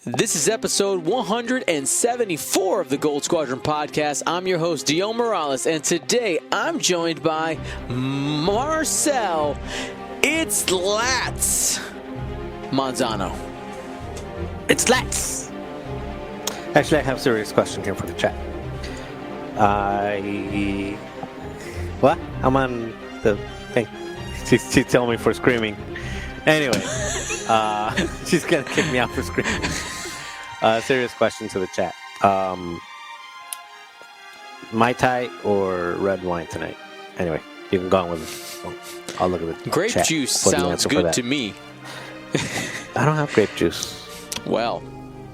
This is episode 174 of the Gold Squadron podcast. I'm your host, Dio Morales, and today I'm joined by Marcel. It's Lats Manzano. It's Lats. Actually, I have a serious question here for the chat. What? I'm on the thing. She's telling me for screaming. Anyway, she's gonna kick me out for screaming. Serious question to the chat. Mai Tai or red wine tonight? Anyway, you can go on with it. I'll look at the grape chat juice sounds good to me. I don't have grape juice. Well,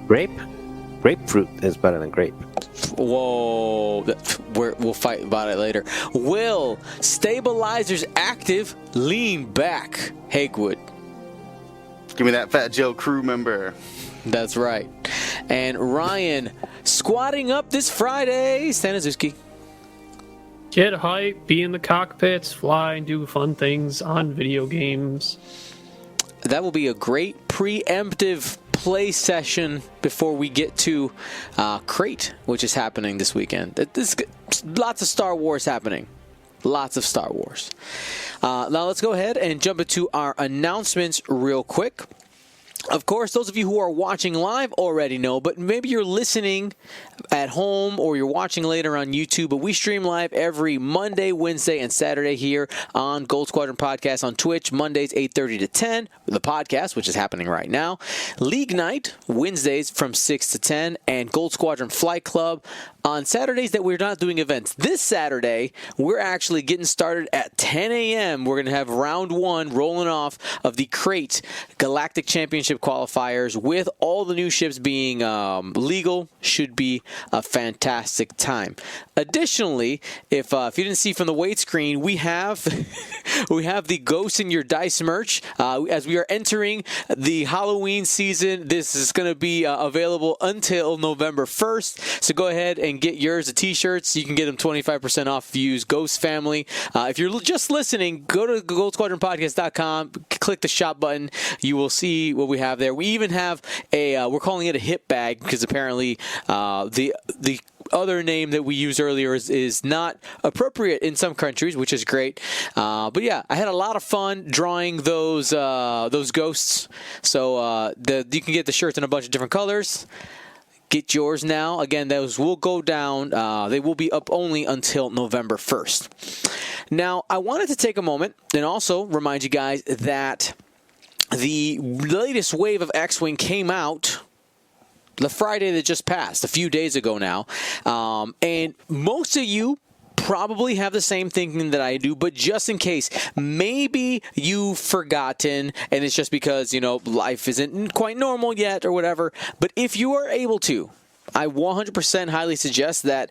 grapefruit is better than grape. Whoa, we'll fight about it later. Will, stabilizers active, lean back. Hakewood. Give me that Fat Joe crew member. That's right. And Ryan, squatting up this Friday. Staniszewski. Get hype, be in the cockpits, fly, and do fun things on video games. That will be a great preemptive play session before we get to Crate, which is happening this weekend. Lots of Star Wars happening. Lots of Star Wars. Now let's go ahead and jump into our announcements real quick. Of course, those of you who are watching live already know, but maybe you're listening at home or you're watching later on YouTube, but we stream live every Monday, Wednesday, and Saturday here on Gold Squadron Podcast on Twitch, Mondays 8:30 to 10, the podcast, which is happening right now, League Night, Wednesdays from 6 to 10, and Gold Squadron Flight Club on Saturdays that we're not doing events. This Saturday, we're actually getting started at 10 a.m. We're going to have round one rolling off of the Crate Galactic Championship qualifiers with all the new ships being legal. Should be a fantastic time. Additionally, if you didn't see from the weight screen, we have the Ghosts in Your Dice merch. As we are entering the Halloween season, this is going to be available until November 1st. So go ahead and get yours. The t-shirts, you can get them 25% off if you use Ghost Family. If you're just listening, go to goldsquadronpodcast.com, click the shop button. You will see what we have there. We even have we're calling it a hip bag because apparently the other name that we used earlier is not appropriate in some countries, which is great. But yeah, I had a lot of fun drawing those ghosts. So you can get the shirts in a bunch of different colors. Get yours now. Again, those will go down. They will be up only until November 1st. Now, I wanted to take a moment and also remind you guys that the latest wave of X-Wing came out the Friday that just passed, a few days ago now. And most of you probably have the same thinking that I do, but just in case, maybe you've forgotten, and it's just because, life isn't quite normal yet or whatever. But if you are able to, I 100% highly suggest that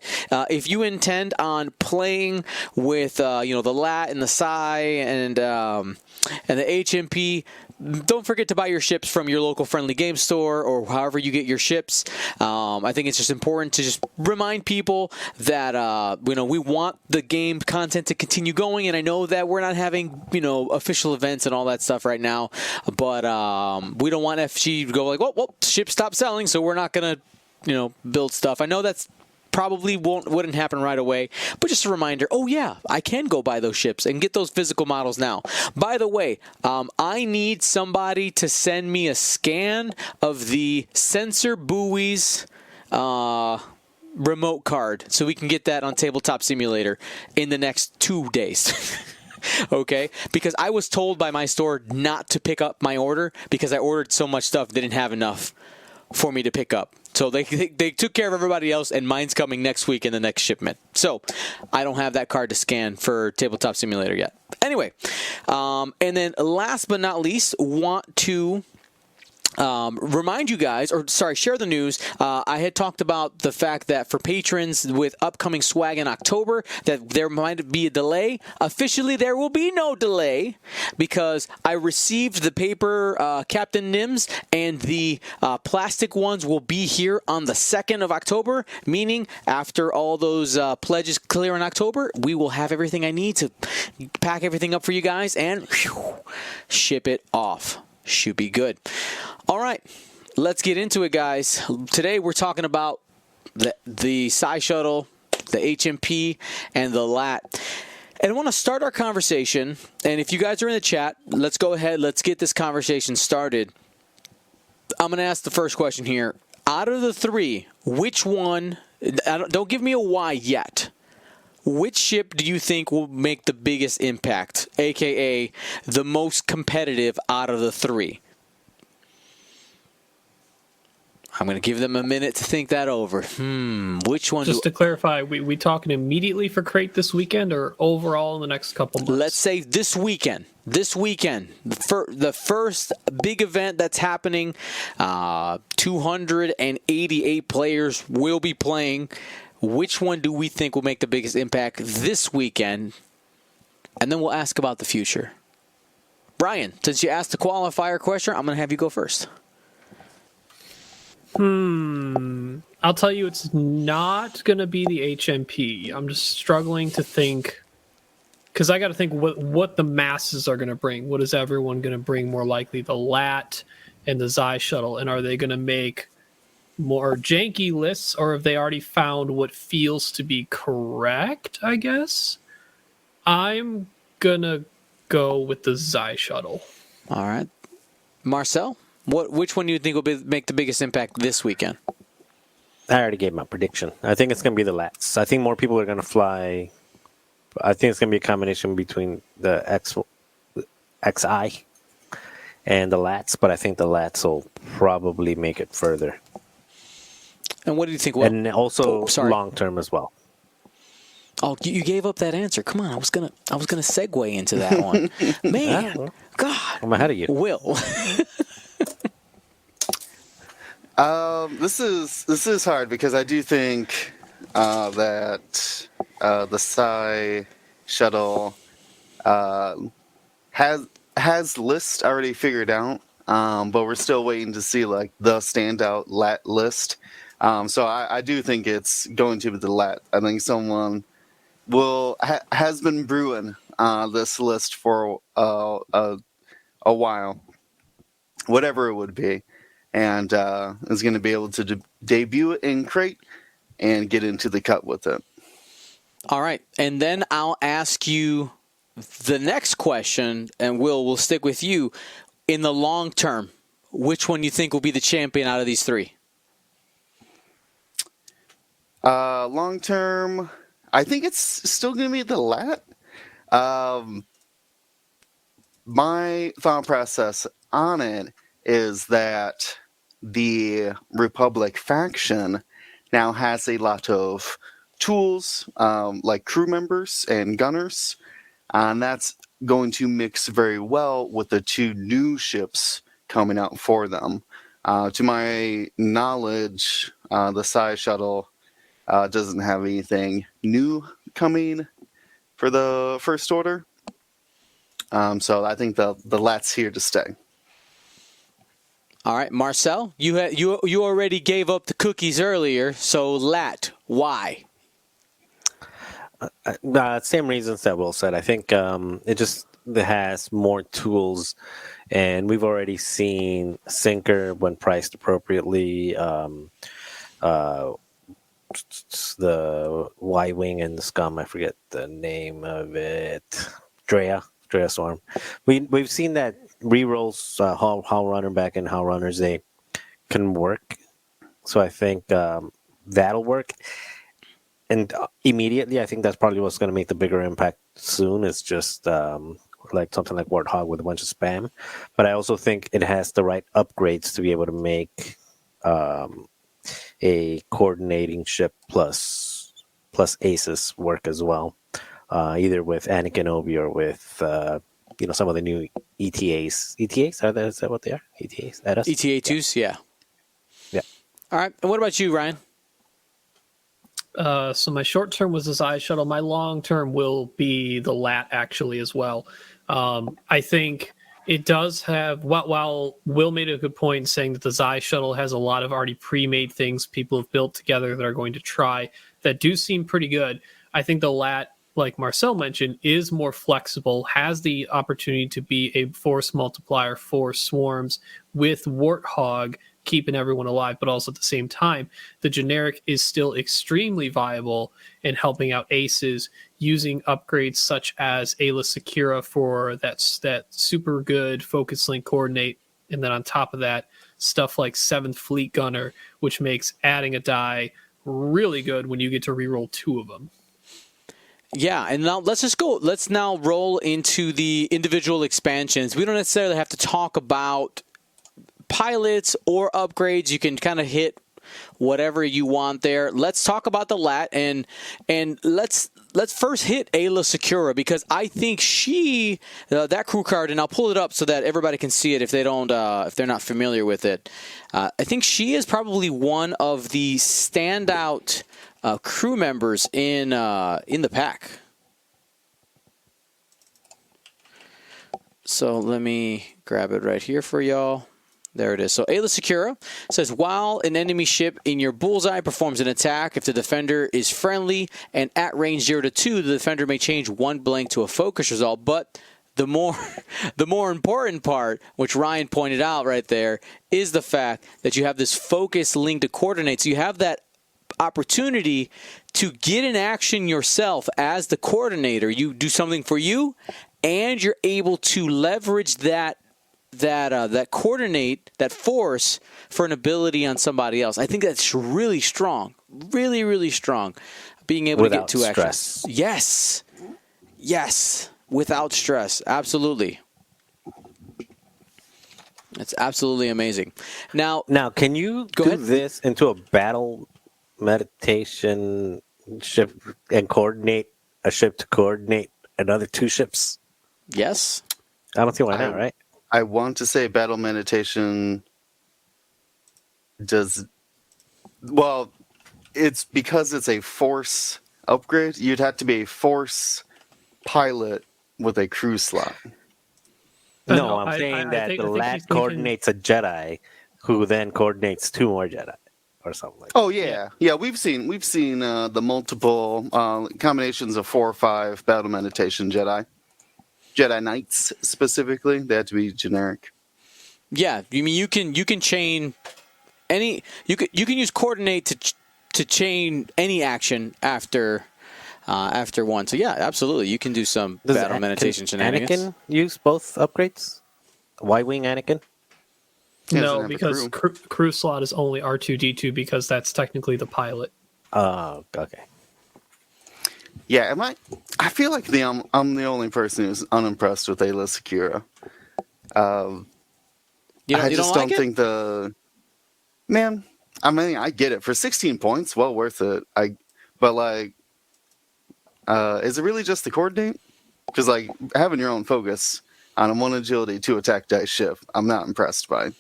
if you intend on playing with, the LAT and the Psi and the HMP, don't forget to buy your ships from your local friendly game store or however you get your ships. I think it's just important to just remind people that we want the game content to continue going, and I know that we're not having official events and all that stuff right now, but we don't want FG to go like, well, ships stopped selling, so we're not gonna build stuff. I know that's probably wouldn't happen right away, but just a reminder, oh yeah, I can go buy those ships and get those physical models now. By the way, I need somebody to send me a scan of the sensor buoys remote card so we can get that on Tabletop Simulator in the next 2 days. Okay? Because I was told by my store not to pick up my order because I ordered so much stuff, they didn't have enough for me to pick up. So they took care of everybody else, and mine's coming next week in the next shipment. So I don't have that card to scan for Tabletop Simulator yet. Anyway, and then last but not least, want to remind you guys, share the news. I had talked about the fact that for patrons with upcoming swag in October, that there might be a delay. Officially, there will be no delay because I received the paper Captain Nims, and the plastic ones will be here on the 2nd of October, meaning after all those pledges clear in October, we will have everything I need to pack everything up for you guys and ship it off. Should be good. All right, let's get into it, guys. Today we're talking about the Psy Shuttle, the HMP, and the LAT. And I want to start our conversation, and if you guys are in the chat, let's go ahead, let's get this conversation started. I'm going to ask the first question here. Out of the three, which one, don't give me a why yet, which ship do you think will make the biggest impact, a.k.a. the most competitive out of the three? I'm going to give them a minute to think that over. Which one? Just to clarify, we talking immediately for Crate this weekend or overall in the next couple months? Let's say this weekend. This weekend, the first big event that's happening, 288 players will be playing. Which one do we think will make the biggest impact this weekend? And then we'll ask about the future. Brian, since you asked the qualifier question, I'm going to have you go first. I'll tell you, it's not going to be the HMP. I'm just struggling to think, because I got to think what the masses are going to bring. What is everyone going to bring more likely? The LAT and the Xi Shuttle. And are they going to make more janky lists, or have they already found what feels to be correct, I guess? I'm going to go with the Xi Shuttle. All right. Marcel? Which one do you think will make the biggest impact this weekend? I already gave my prediction. I think it's going to be the LATs. I think more people are going to fly. I think it's going to be a combination between the XI and the LATs, but I think the LATs will probably make it further. And what do you think? And also long term as well. Oh, you gave up that answer. Come on, I was gonna segue into that one. Man, God, I'm ahead of you. Will. This is hard because I do think that the Psy Shuttle has list already figured out, but we're still waiting to see like the standout LAT list. So I do think it's going to be the LAT. I think someone has been brewing this list for a while, whatever it would be. And is going to be able to debut it in Crate and get into the cut with it. All right. And then I'll ask you the next question, and we'll stick with you. In the long term, which one you think will be the champion out of these three? Long term, I think it's still going to be the LAT. My thought process on it is that the Republic faction now has a lot of tools, like crew members and gunners, and that's going to mix very well with the two new ships coming out for them. To my knowledge, the Psy Shuttle doesn't have anything new coming for the First Order, so I think the LAT's here to stay. All right, Marcel, you already gave up the cookies earlier, so LAT, why? Same reasons that Will said. I think it has more tools, and we've already seen Sinker when priced appropriately. The Y-Wing and the Scum, I forget the name of it. Drea Storm. We've seen that rerolls Hull Runner back in Hull Runners, they can work. So I think that'll work. And immediately, I think that's probably what's going to make the bigger impact soon. It's just like something like Warthog with a bunch of spam. But I also think it has the right upgrades to be able to make a coordinating ship plus Aces work as well. Either with Anakin Obi or with some of the new ETAs. ETAs? Is that what they are? ETAs? ETA2s, yeah. All right. And what about you, Ryan? So my short term was the Xi Shuttle. My long term will be the LAT actually as well. I think it does have, while Will made a good point saying that the Xi Shuttle has a lot of already pre-made things people have built together that are going to try that do seem pretty good. I think the LAT, like Marcel mentioned, is more flexible, has the opportunity to be a force multiplier for swarms with Warthog keeping everyone alive, but also at the same time, the generic is still extremely viable in helping out aces using upgrades such as Ayla Secura for that super good focus link coordinate. And then on top of that, stuff like 7th Fleet Gunner, which makes adding a die really good when you get to reroll 2 of them. Yeah, and now let's now roll into the individual expansions. We don't necessarily have to talk about pilots or upgrades. You can kind of hit whatever you want there. Let's talk about the LAT, and let's first hit Ayla Secura, because I think she that crew card, and I'll pull it up so that everybody can see it if they don't if they're not familiar with it. I think she is probably one of the standout crew members in the pack. So let me grab it right here for y'all. There it is. So Ayla Secura says, while an enemy ship in your bullseye performs an attack, if the defender is friendly and at range 0 to 2, the defender may change one blank to a focus result. But the more important part, which Ryan pointed out right there, is the fact that you have this focus linked to coordinates. So you have that opportunity to get in action yourself as the coordinator. You do something for you, and you're able to leverage that coordinate, that force, for an ability on somebody else. I think that's really strong. Really, really strong. Being able Without to get 2 stress. actions. Yes. Without stress. Absolutely. It's absolutely amazing. Now, can you Go do ahead. this into a battle meditation ship and coordinate a ship to coordinate another 2 ships? yes. I don't see why not, right? I want to say battle meditation does well. It's because it's a force upgrade. You'd have to be a force pilot with a crew slot. No, I I'm saying I that think- the I think LAT he's thinking- coordinates a Jedi, who then coordinates 2 more Jedi, or something like that. Oh yeah. We've seen the multiple combinations of 4 or 5 battle meditation Jedi Knights specifically. They have to be generic. Yeah, you mean you can chain any you can use coordinate to chain any action after one. So yeah, absolutely, you can do some battle meditation Can shenanigans. Anakin use both upgrades? Y-wing Anakin? He doesn't No, have a because crew. crew slot is only R2D2 because that's technically the pilot. Okay. Yeah, I feel like I'm the only person who's unimpressed with Ayla Secura. I just don't like it? think man. I mean, I get it for 16 points, well worth it. But is it really just the coordinate? Because having your own focus on a 1 agility 2 attack dice ship, I'm not impressed by.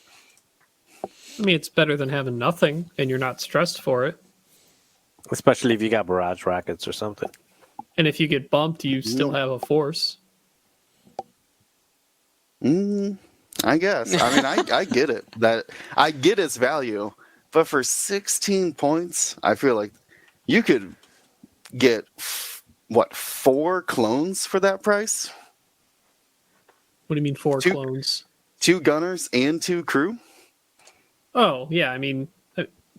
I mean, it's better than having nothing, and you're not stressed for it. Especially if you got barrage rockets or something. And if you get bumped, you still have a force. I guess. I mean, I get it. I get its value, but for 16 points, I feel like you could get 4 clones for that price? What do you mean 4 Two- clones? 2 gunners and 2 crew? Oh, yeah, I mean,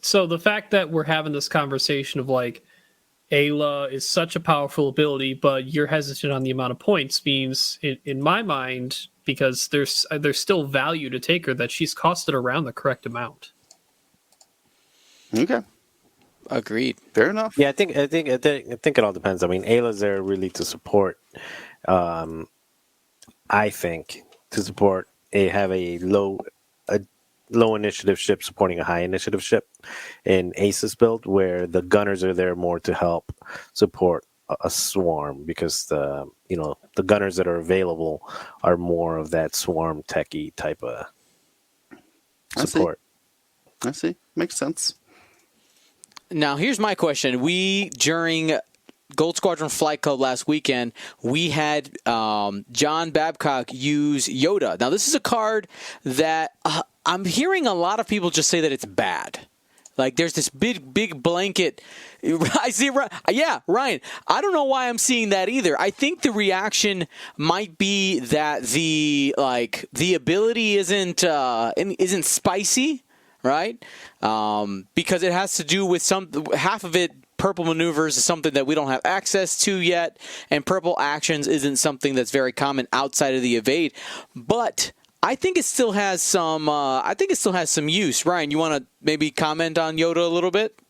so the fact that we're having this conversation of Ayla is such a powerful ability, but you're hesitant on the amount of points means, in my mind, because there's still value to take her, that she's costed around the correct amount. Okay, Agreed. fair enough. Yeah, I think it all depends. I mean, Ayla's there really to support. I think to support have a low initiative ship supporting a high initiative ship in Aces build, where the gunners are there more to help support a swarm, because the gunners that are available are more of that swarm techie type of support. I see. Makes sense. Now, here's my question. During Gold Squadron Flight Club last weekend, we had John Babcock use Yoda. Now, this is a card that I'm hearing a lot of people just say that it's bad. There's this big blanket. I see. Yeah, Ryan. I don't know why I'm seeing that either. I think the reaction might be that the ability isn't spicy. right? Because it has to do with half of it. Purple maneuvers is something that we don't have access to yet, and purple actions isn't something that's very common outside of the evade. But I think it still has some. I think it still has some use. Ryan, you want to maybe comment on Yoda a little bit?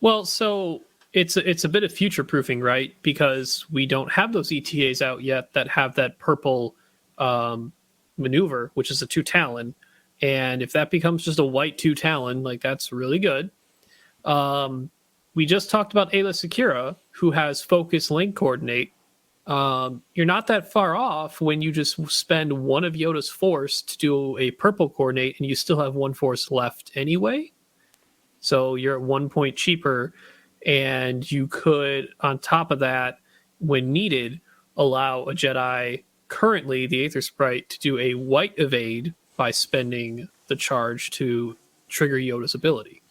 Well, so it's a bit of future proofing, right? Because we don't have those ETAs out yet that have that purple maneuver, which is a 2 Talon. And if that becomes just a white 2 Talon, like that's really good. We just talked about Ayla Secura, who has focus link coordinate. You're not that far off when you just spend one of Yoda's force to do a purple coordinate, and you still have 1 force left anyway. So you're at 1 point cheaper, and you could, on top of that, when needed, allow a Jedi, currently the Aether Sprite, to do a white evade by spending the charge to trigger Yoda's ability.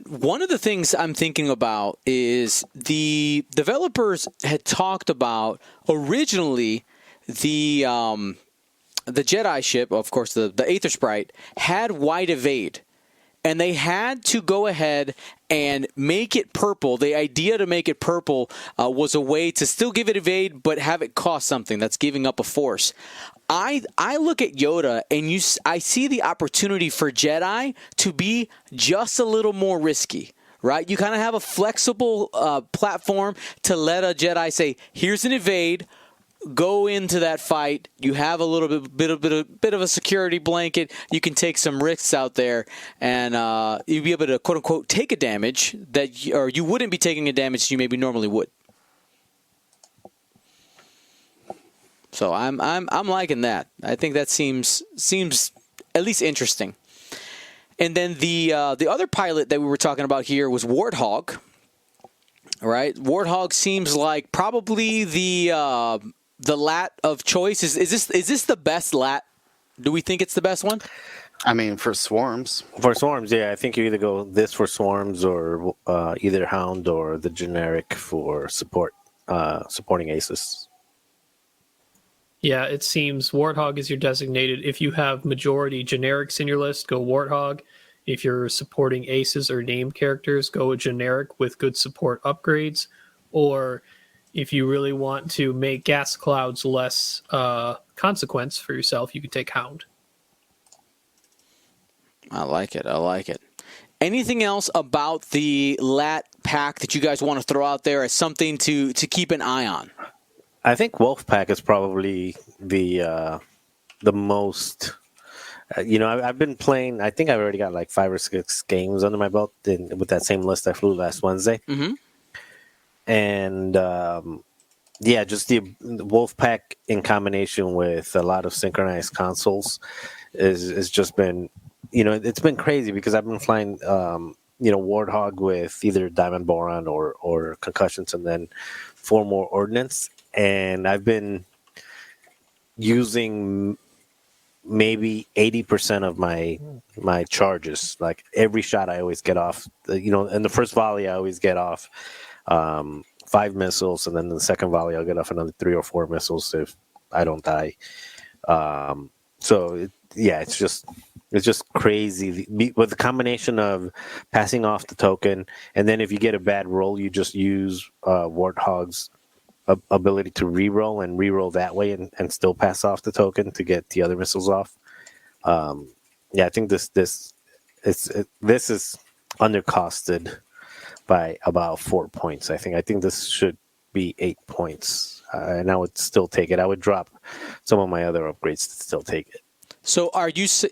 One of the things I'm thinking about is the developers had talked about originally the Jedi ship, of course, the Aether Sprite, had white evade. And they had to go ahead and make it purple. The idea to make it purple was a way to still give it evade, but have it cost something. That's giving up a force. I look at Yoda, and I see the opportunity for Jedi to be just a little more risky. Right? You kind of have a flexible platform to let a Jedi say, here's an evade. Go into that fight. You have a little bit of a security blanket. You can take some risks out there, and you'll be able to quote unquote take a damage or you wouldn't be taking a damage you maybe normally would. So I'm liking that. I think that seems at least interesting. And then the other pilot that we were talking about here was Warthog. Right, Warthog seems like probably the LAT of choice. Is this the best LAT? Do we think it's the best one? I mean, for swarms. For swarms, yeah, I think you either go this for swarms or either Hound or the generic for supporting aces. Yeah, it seems Warthog is your designated. If you have majority generics in your list, go Warthog. If you're supporting aces or named characters, go a generic with good support upgrades. Or if you really want to make gas clouds less consequence for yourself, you can take Hound. I like it. Anything else about the LAT pack that you guys want to throw out there as something to keep an eye on? I think Wolfpack is probably the most. I've been playing. I think I've already got like 5 or 6 games under my belt with that same list I flew last Wednesday. Mm-hmm. And just the Wolfpack in combination with a lot of synchronized consoles is just been, it's been crazy because I've been flying, Warthog with either Diamond Boron or Concussions and then 4 more Ordnance. And I've been using maybe 80% of my charges. Like every shot I always get off, in the first volley I always get off 5 missiles, and then in the second volley I'll get off another 3 or 4 missiles if I don't die. It's just crazy with the combination of passing off the token, and then if you get a bad roll, you just use Warthog's ability to reroll and reroll that way and still pass off the token to get the other missiles off. I think this is undercosted by about 4 points. I think this should be 8 points, and I would still take it. I would drop some of my other upgrades to still take it. So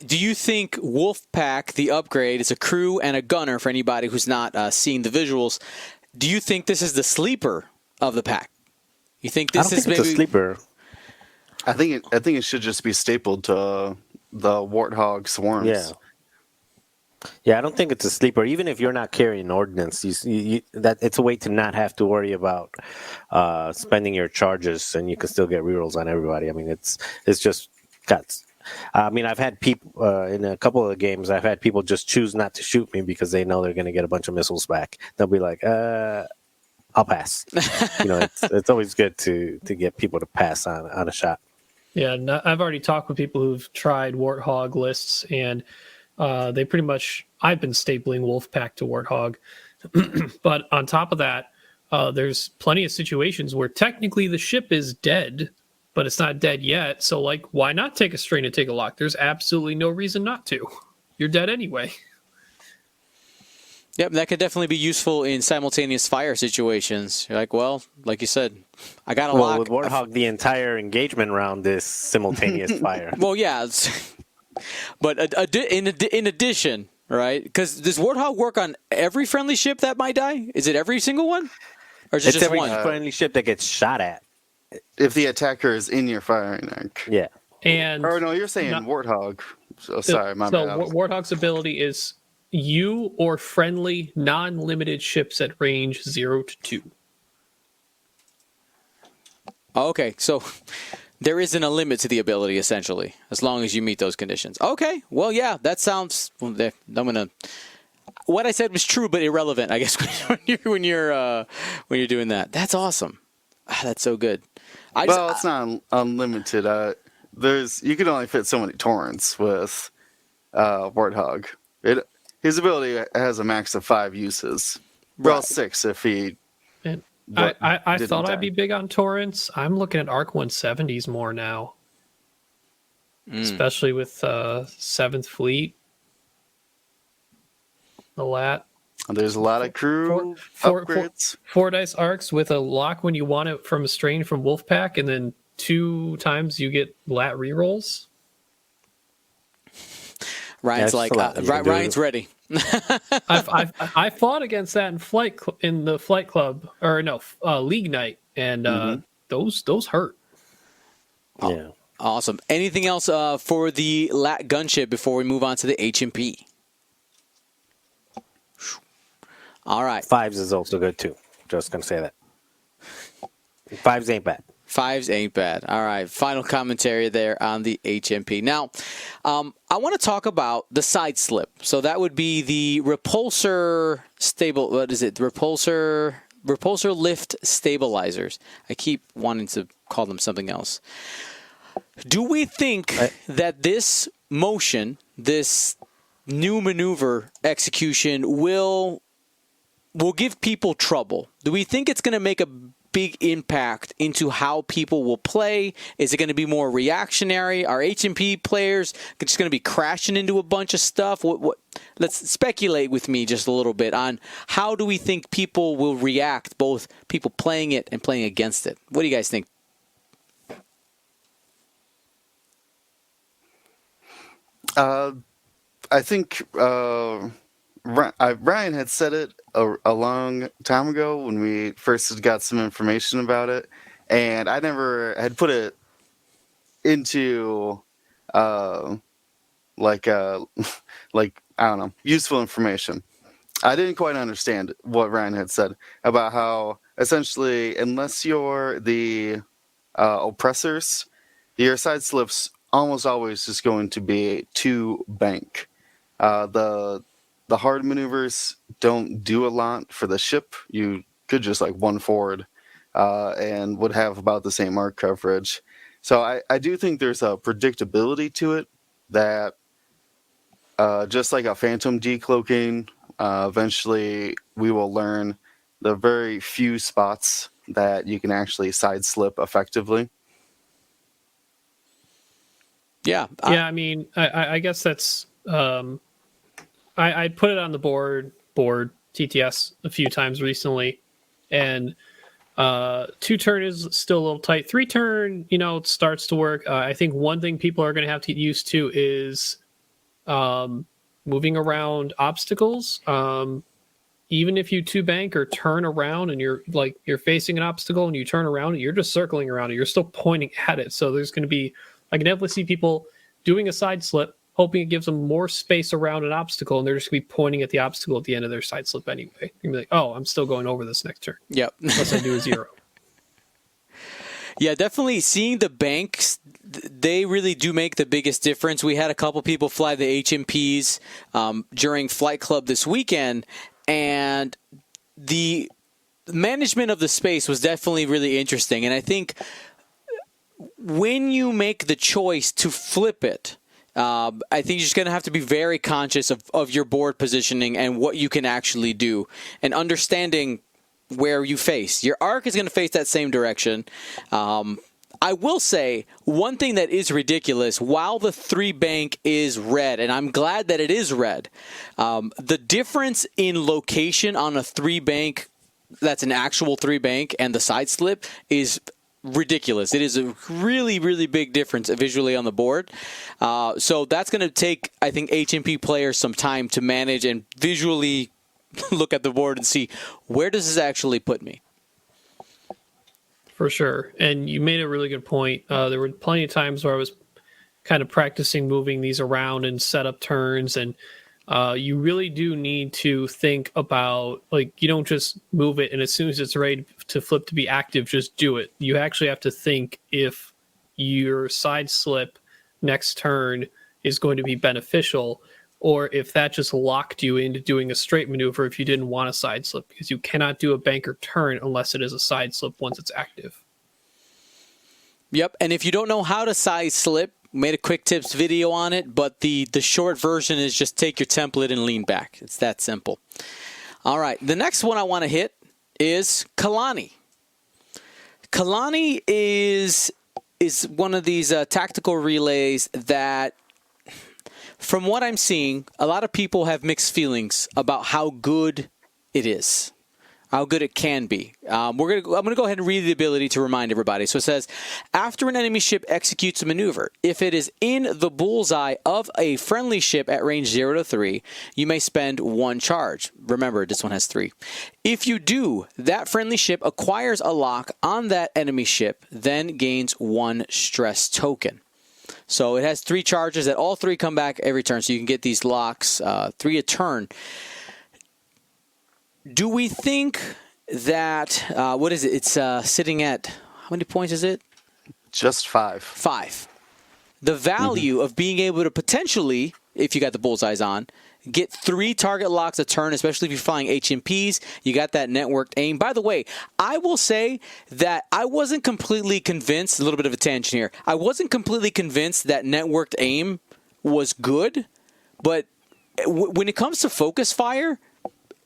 do you think Wolfpack, the upgrade, is a crew and a gunner for anybody who's not seeing the visuals? Do you think this is the sleeper of the pack? You think this is maybe it's a sleeper? I think it should just be stapled to the Warthog swarms. Yeah, I don't think it's a sleeper. Even if you're not carrying ordnance, that it's a way to not have to worry about spending your charges, and you can still get rerolls on everybody. I mean, it's just guts. I mean, I've had people in a couple of games. I've had people just choose not to shoot me because they know they're going to get a bunch of missiles back. They'll be like, I'll pass. It's always good to get people to pass on a shot. Yeah, I've already talked with people who've tried Warthog lists, and They pretty much, I've been stapling Wolfpack to Warthog. But on top of that, there's plenty of situations where technically the ship is dead, but it's not dead yet. So, like, why not take a strain and take a lock? There's absolutely no reason not to. You're dead anyway. Yep, that could definitely be useful in simultaneous fire situations. You're like, well, like you said, I got a lock. With Warthog, the entire engagement round is simultaneous fire. Well, yeah, but in addition, right? Because does Warthog work on every friendly ship that might die? Is it every single one, or is it It's just every one? friendly ship that gets shot at. If the attacker is in your firing arc. Yeah. And Or no, you're saying Warthog. So sorry, my so bad. Warthog's ability is you or friendly non-limited ships at range 0 to 2. Oh, okay, so there isn't a limit to the ability, essentially, as long as you meet those conditions. Okay, well, yeah, that sounds. Well, I'm gonna. What I said was true, but irrelevant, I guess, when you're doing that. That's awesome. That's so good. It's not unlimited. You can only fit so many torrents with Warthog. His ability has a max of 5 uses. Well, 6 if he. And What I didn't thought die. I'd be big on torrents. I'm looking at Arc 170s more now, especially with 7th Fleet. The lat. There's a lot of crew upgrades. 4 dice arcs with a lock when you want it from a strain from Wolfpack, and then 2 times you get lat rerolls. Ryan's That's like, a lot that you can do. Ryan's ready. I fought against that in the flight club league night, and those hurt. Yeah. Awesome. Anything else for the lat gunship before we move on to the HMP? All right. 5s is also good too. Just gonna say that. 5s ain't bad. 5s ain't bad. All right. Final commentary there on the HMP. Now, I want to talk about the side slip. So that would be the repulsor stable. What is it? The repulsor lift stabilizers. I keep wanting to call them something else. Do we think that this motion, this new maneuver execution will give people trouble? Do we think it's going to make a big impact into how people will play? Is it going to be more reactionary? Are HMP players just going to be crashing into a bunch of stuff? Let's speculate with me just a little bit on how do we think people will react, both people playing it and playing against it. What do you guys think? I think Ryan had said it a long time ago when we first got some information about it, and I never had put it into like I don't know, useful information. I didn't quite understand what Ryan had said about how essentially, unless you're the oppressors, your side slips almost always is going to be to bank. The hard maneuvers don't do a lot for the ship. You could just like one forward and would have about the same arc coverage. So I do think there's a predictability to it that just like a phantom decloaking, eventually we will learn the very few spots that you can actually side slip effectively. Yeah. I mean, I guess that's. I put it on the board TTS a few times recently, and 2-turn is still a little tight. 3-turn, it starts to work. I think one thing people are going to have to get used to is moving around obstacles. Even if you 2-bank or turn around and you're facing an obstacle and you turn around, you're just circling around it. You're still pointing at it. So there's going to be, I can definitely see people doing a side slip, hoping it gives them more space around an obstacle, and they're just going to be pointing at the obstacle at the end of their side slip anyway. You're going to be like, oh, I'm still going over this next turn. Yep. Unless I do a 0. Yeah, definitely seeing the banks, they really do make the biggest difference. We had a couple people fly the HMPs during Flight Club this weekend, and the management of the space was definitely really interesting. And I think when you make the choice to flip it, I think you're just going to have to be very conscious of your board positioning and what you can actually do, and understanding where you face. Your arc is going to face that same direction. I will say one thing that is ridiculous, while the 3 bank is red, and I'm glad that it is red, the difference in location on a 3 bank that's an actual 3 bank and the side slip is ridiculous. It is a really, really big difference visually on the board. So that's going to take, I think, HMP players some time to manage and visually look at the board and see, where does this actually put me? For sure. And you made a really good point. There were plenty of times where I was kind of practicing moving these around and set up turns. And you really do need to think about, like, you don't just move it and as soon as it's ready to flip to be active, just do it. You actually have to think if your side slip next turn is going to be beneficial, or if that just locked you into doing a straight maneuver if you didn't want a side slip, because you cannot do a banker turn unless it is a side slip once it's active. Yep, and if you don't know how to side slip, made a quick tips video on it, but the short version is just take your template and lean back. It's that simple. All right, the next one I want to hit is Kalani. Kalani is one of these tactical relays that, from what I'm seeing, a lot of people have mixed feelings about how good it is, how good it can be. I'm going to go ahead and read the ability to remind everybody. So it says, after an enemy ship executes a maneuver, if it is in the bullseye of a friendly ship at range 0 to 3, you may spend 1 charge. Remember, this one has 3. If you do, that friendly ship acquires a lock on that enemy ship, then gains 1 stress token. So it has 3 charges that all 3 come back every turn, so you can get these locks 3 a turn. Do we think that, what is it? It's sitting at, how many points is it? Just 5. 5. The value of being able to potentially, if you got the bullseyes on, get 3 target locks a turn, especially if you're flying HMPs. You got that networked aim. By the way, I will say that I wasn't completely convinced, a little bit of a tangent here, I wasn't completely convinced that networked aim was good, but when it comes to focus fire,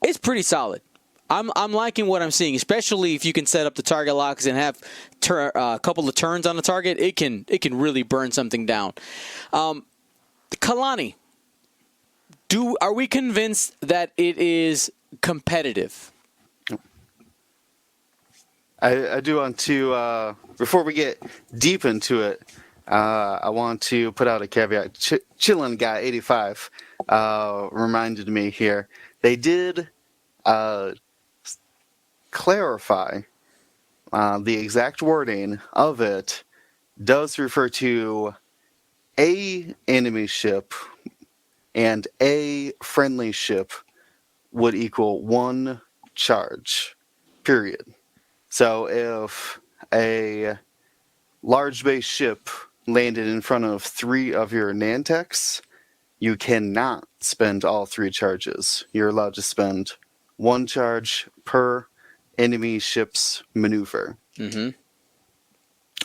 it's pretty solid. I'm liking what I'm seeing, especially if you can set up the target locks and have a couple of turns on the target. It can really burn something down. Kalani. Are we convinced that it is competitive? I do want to, before we get deep into it, I want to put out a caveat. Chillin' Guy 85 reminded me here. They did clarify the exact wording of it does refer to a enemy ship and a friendly ship would equal 1 charge, period. So if a large base ship landed in front of 3 of your Nantex, you cannot spend all 3 charges. You're allowed to spend 1 charge per enemy ship's maneuver.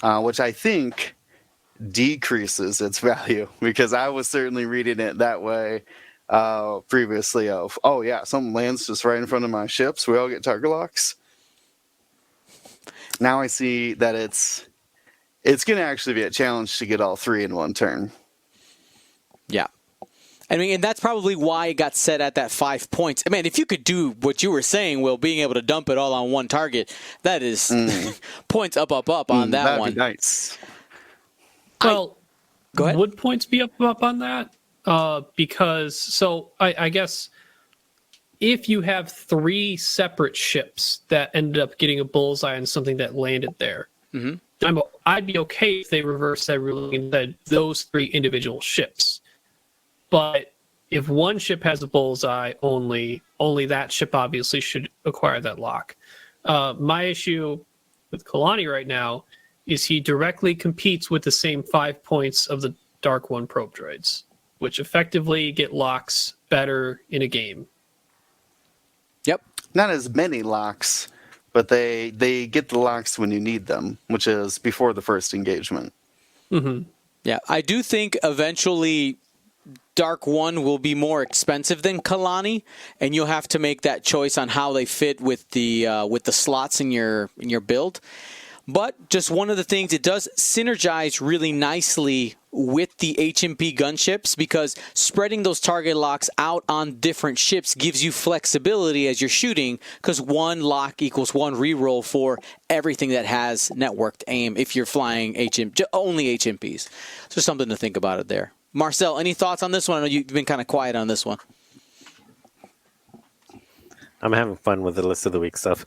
Which I think decreases its value, because I was certainly reading it that way previously of, oh yeah, something lands just right in front of my ships, we all get target locks. Now I see that it's going to actually be a challenge to get all 3 in 1 turn. Yeah. I mean, and that's probably why it got set at that 5 points. I mean, if you could do what you were saying, Will, being able to dump it all on 1 target, that is points up on that that'd one. Be nice. Well, go ahead. Would points be up on that? Because, so I guess if you have 3 separate ships that ended up getting a bullseye on something that landed there, I'd be okay if they reversed that ruling and said those 3 individual ships. But if one ship has a bullseye only that ship obviously should acquire that lock. My issue with Kalani right now is he directly competes with the same 5 points of the Dark One probe droids, which effectively get locks better in a game. Yep. Not as many locks, but they get the locks when you need them, which is before the first engagement. Yeah, I do think eventually Dark One will be more expensive than Kalani, and you'll have to make that choice on how they fit with the slots in your build. But just one of the things, it does synergize really nicely with the HMP gunships, because spreading those target locks out on different ships gives you flexibility as you're shooting, because one lock equals one reroll for everything that has networked aim if you're flying only HMPs. So something to think about it there. Marcel, any thoughts on this one? I know you've been kind of quiet on this one. I'm having fun with the list of the week stuff.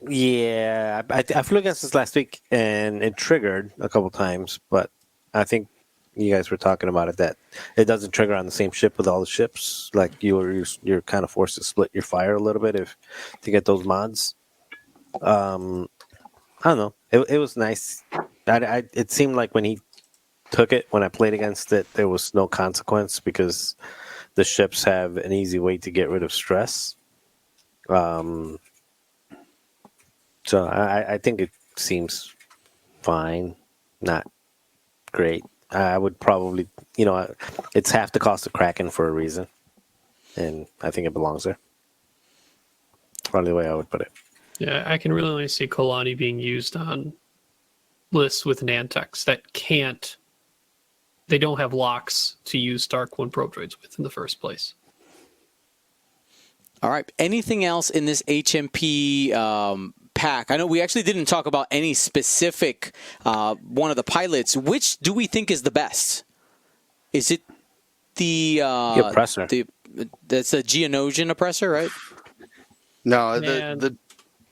Yeah, I flew against this last week, and it triggered a couple times, but I think you guys were talking about it, that it doesn't trigger on the same ship with all the ships. Like you're kind of forced to split your fire a little bit to get those mods. I don't know. It was nice. It seemed like when he took it, when I played against it, there was no consequence because the ships have an easy way to get rid of stress. So I think it seems fine, not great. I would probably, it's half the cost of Kraken for a reason, and I think it belongs there. Probably the way I would put it. Yeah, I can really only see Kalani being used on lists with Nantex that they don't have locks to use Dark One probe droids with in the first place. All right. Anything else in this HMP pack? I know we actually didn't talk about any specific one of the pilots. Which do we think is the best? Is it the oppressor? That's a Geonosian oppressor, right? No,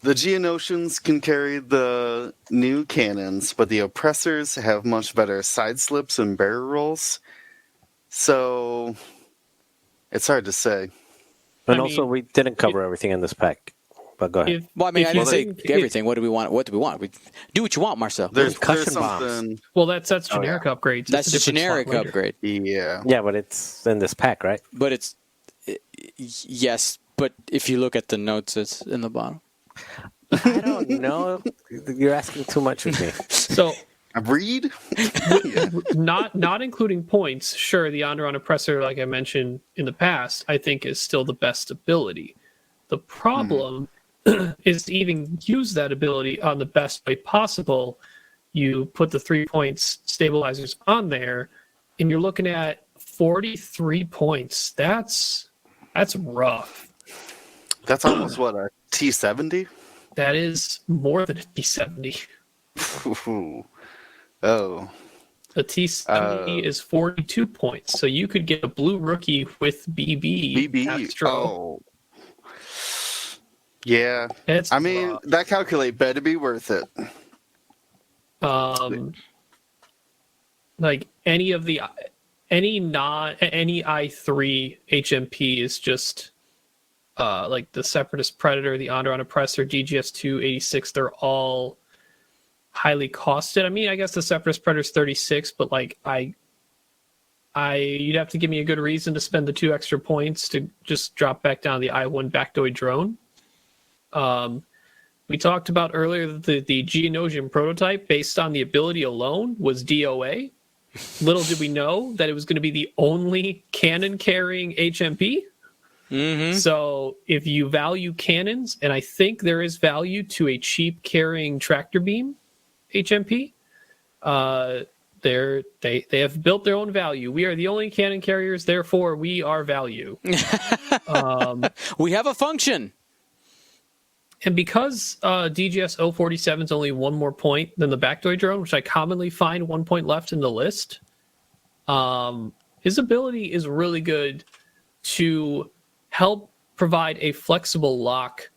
the Geonosians can carry the new cannons, but the oppressors have much better side slips and barrel rolls. So it's hard to say. And we didn't cover everything in this pack. But go ahead. I didn't say everything. What do we want? What do we want? Do what you want, Marcel. There's Concussion something. Well, that's generic upgrades. That's a generic upgrade. Yeah. Yeah, but it's in this pack, right? But yes. But if you look at the notes, it's in the bottom. I don't know. You're asking too much of me. So Read? not including points, sure, the Onderon Oppressor, like I mentioned in the past, I think is still the best ability. The problem is to even use that ability on the best way possible. You put the 3 points stabilizers on there, and you're looking at 43 points. That's rough. That's almost what, a T70? That is more than a T70. Ooh. Oh. A T70 is 42 points, so you could get a blue rookie with BB. Astro. Oh. Yeah. It's rough. That calculate better be worth it. Like any I3 HMP is just like the Separatist Predator, the Onderon Oppressor, DGS-2, 86. They're all highly costed. I guess the Separatist Predator's 36, but like you'd have to give me a good reason to spend the 2 extra points to just drop back down the I-1 Bactoid drone. We talked about earlier that the Geonosian prototype, based on the ability alone, was DOA. Little did we know that it was going to be the only cannon-carrying HMP. Mm-hmm. So if you value cannons, and I think there is value to a cheap carrying tractor beam HMP, they have built their own value. We are the only cannon carriers, therefore we are value. We have a function. And because DGS 047 is only 1 more point than the Bactoid drone, which I commonly find 1 point left in the list, his ability is really good to help provide a flexible lock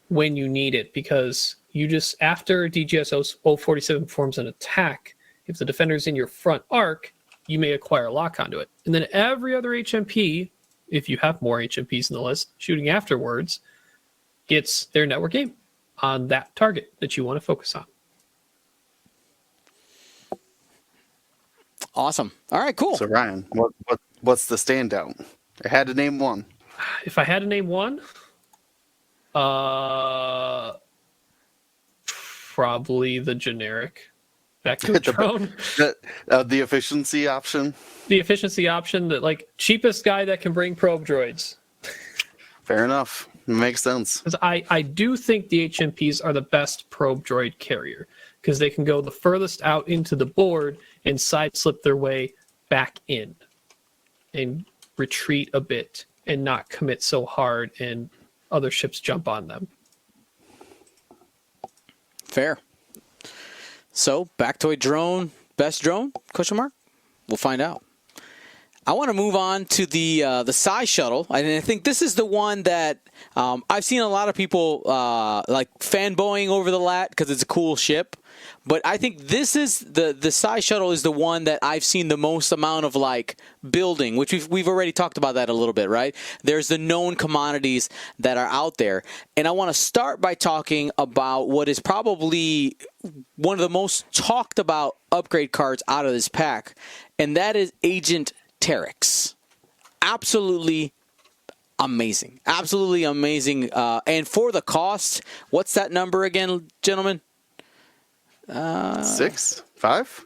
when you need it, because you just, after DGS 047 performs an attack, if the defender's in your front arc, you may acquire a lock onto it. And then every other HMP, if you have more HMPs in the list, shooting afterwards, gets their network aim on that target that you want to focus on. Awesome. All right, cool. So Ryan, what's the standout? I had to name one. If I had to name one, probably the generic Vector drone. The efficiency option. The efficiency option, that like cheapest guy that can bring probe droids. Fair enough. Makes sense. Because I do think the HMPs are the best probe droid carrier, because they can go the furthest out into the board and side slip their way back in and retreat a bit and not commit so hard and other ships jump on them. Fair. So, Bactoid drone, best drone? Question mark? We'll find out. I want to move on to the Psy shuttle, and I think this is the one that I've seen a lot of people like fanboying over the lat because it's a cool ship. But I think this is the Psy shuttle is the one that I've seen the most amount of like building, which we've already talked about that a little bit, right? There's the known commodities that are out there, and I want to start by talking about what is probably one of the most talked about upgrade cards out of this pack, and that is Agent Terex. Absolutely amazing. Absolutely amazing. And for the cost, what's that number again, gentlemen? 6? 5?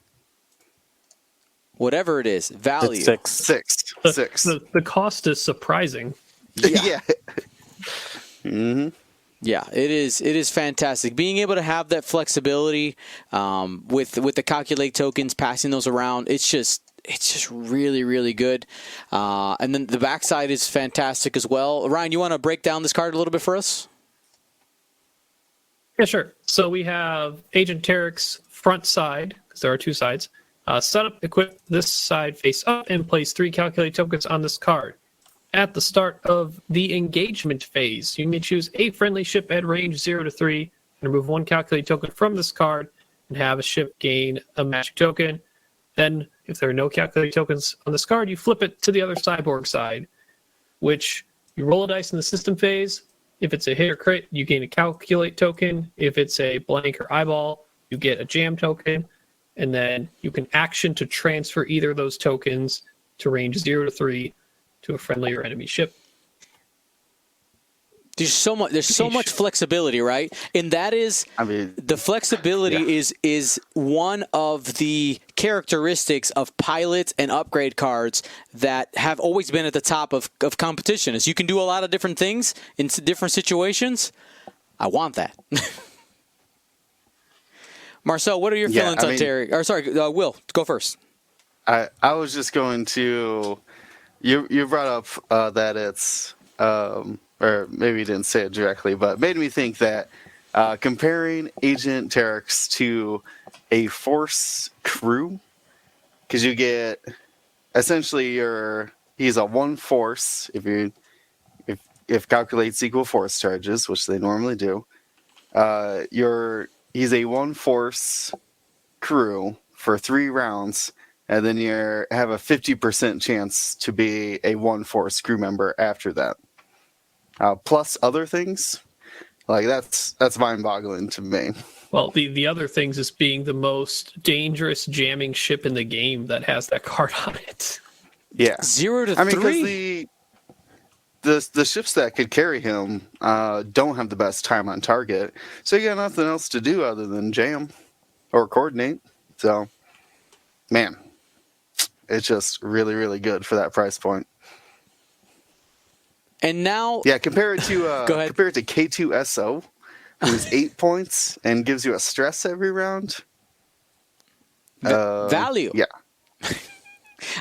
Whatever it is. Value. It's 6. 6. 6. The cost is surprising. Yeah. Mm-hmm. Yeah, it is fantastic. Being able to have that flexibility with the calculate tokens, passing those around, it's just really, really good. And then the backside is fantastic as well. Ryan, you want to break down this card a little bit for us? Yeah, sure. So we have Agent Terex front side, because there are two sides. Set up, equip this side face up, and place 3 calculate tokens on this card. At the start of the engagement phase, you may choose a friendly ship at range 0 to 3 and remove 1 calculate token from this card and have a ship gain a magic token. Then, if there are no calculate tokens on this card, you flip it to the other cyborg side, which you roll a dice in the system phase. If it's a hit or crit, you gain a calculate token. If it's a blank or eyeball, you get a jam token. And then you can action to transfer either of those tokens to range 0 to 3 to a friendly or enemy ship. There's so much flexibility, right? And that is, the flexibility is one of the characteristics of pilots and upgrade cards that have always been at the top of competition. Is you can do a lot of different things in different situations. I want that. Marcel, what are your feelings on Terry? Or sorry, Will, go first. I was just going to. You brought up that it's. Or maybe you didn't say it directly, but made me think that comparing Agent Terex to a Force crew, because you get essentially he's a 1 Force if calculates equal Force charges, which they normally do. He's a 1 Force crew for 3 rounds, and then you have a 50% chance to be a 1 Force crew member after that. Plus other things, like that's mind-boggling to me. Well, the other things is being the most dangerous jamming ship in the game that has that card on it. Yeah, 0 to 3. Because the ships that could carry him don't have the best time on target, so you got nothing else to do other than jam or coordinate. So, man, it's just really, really good for that price point. And now, compare it to go ahead. Compare it to K2SO, who's 8 points and gives you a stress every round. Value. Yeah,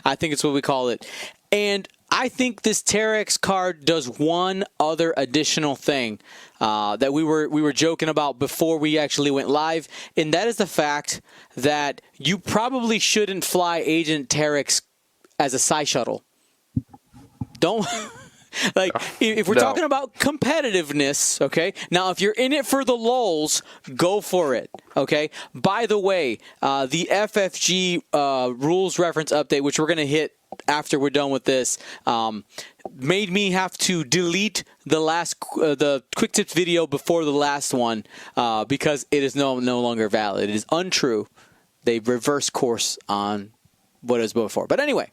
I think it's what we call it. And I think this Terex card does one other additional thing that we were joking about before we actually went live, and that is the fact that you probably shouldn't fly Agent Terex as a Psy shuttle. Don't. Like, if we're talking about competitiveness, okay? Now, if you're in it for the lulz, go for it, okay? By the way, the FFG rules reference update, which we're going to hit after we're done with this, made me have to delete the quick tips video before the last one because it is no longer valid. It is untrue. They reverse course on what it was before. But anyway.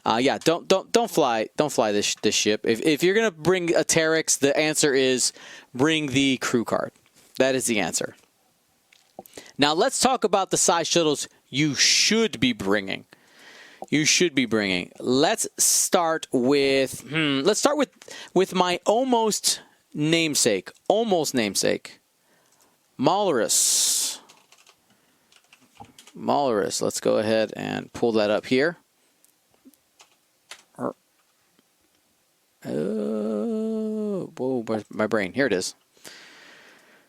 Don't fly this ship. If you're gonna bring a Terex, the answer is bring the crew card. That is the answer. Now let's talk about the size shuttles you should be bringing. Let's start with my almost namesake. Malarus. Let's go ahead and pull that up here. Whoa, my brain. Here it is.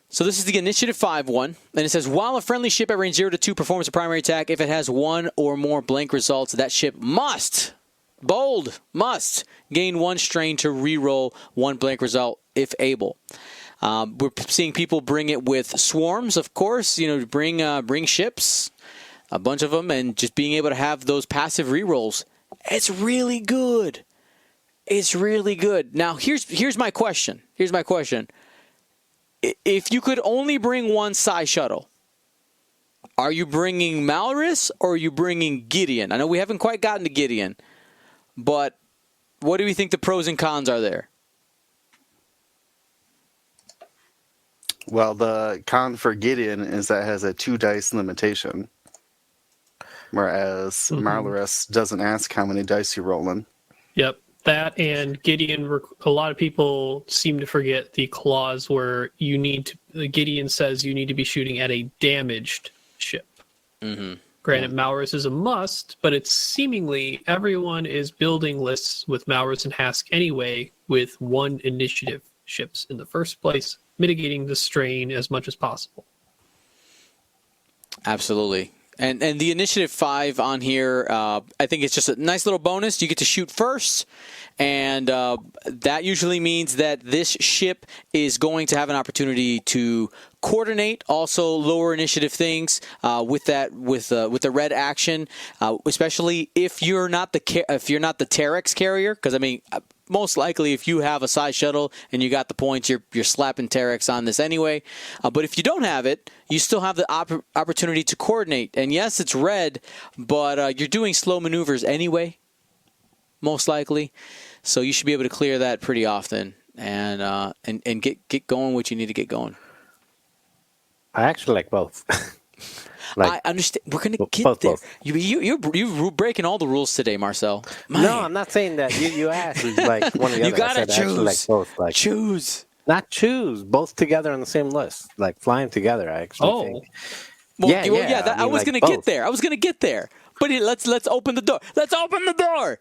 So this is the Initiative 5 one, and it says, while a friendly ship at range 0 to 2 performs a primary attack, if it has one or more blank results, that ship must gain 1 strain to reroll 1 blank result if able. We're seeing people bring it with swarms, of course, bring ships, a bunch of them, and just being able to have those passive rerolls. It's really good. Now, here's my question. If you could only bring one Psi shuttle, are you bringing Malarus or are you bringing Gideon? I know we haven't quite gotten to Gideon, but what do we think the pros and cons are there? Well, the con for Gideon is that it has a 2 dice limitation, whereas Malarus doesn't ask how many dice you're rolling. Yep. That and Gideon, a lot of people seem to forget the clause where Gideon says you need to be shooting at a damaged ship. Mm-hmm. Granted, Malarus is a must, but it's seemingly everyone is building lists with Malarus and Hask anyway with 1 initiative ships in the first place, mitigating the strain as much as possible. Absolutely. And the Initiative 5 on here, I think it's just a nice little bonus. You get to shoot first, and that usually means that this ship is going to have an opportunity to coordinate, also lower initiative things with the red action, especially if you're not the Terex carrier, because I mean. Most likely, if you have a size shuttle and you got the points, you're slapping Terex on this anyway. But if you don't have it, you still have the opportunity to coordinate. And yes, it's red, but you're doing slow maneuvers anyway, most likely. So you should be able to clear that pretty often and get going what you need to get going. I actually like both. I understand. We're going to get there. Both. You're breaking all the rules today, Marcel. No, I'm not saying that. You asked like one of the other. You got to choose. Like both. Like, choose. Not choose. Both together on the same list. Like flying together, I actually think. Yeah. I was going to get there. But let's open the door. Let's open the door.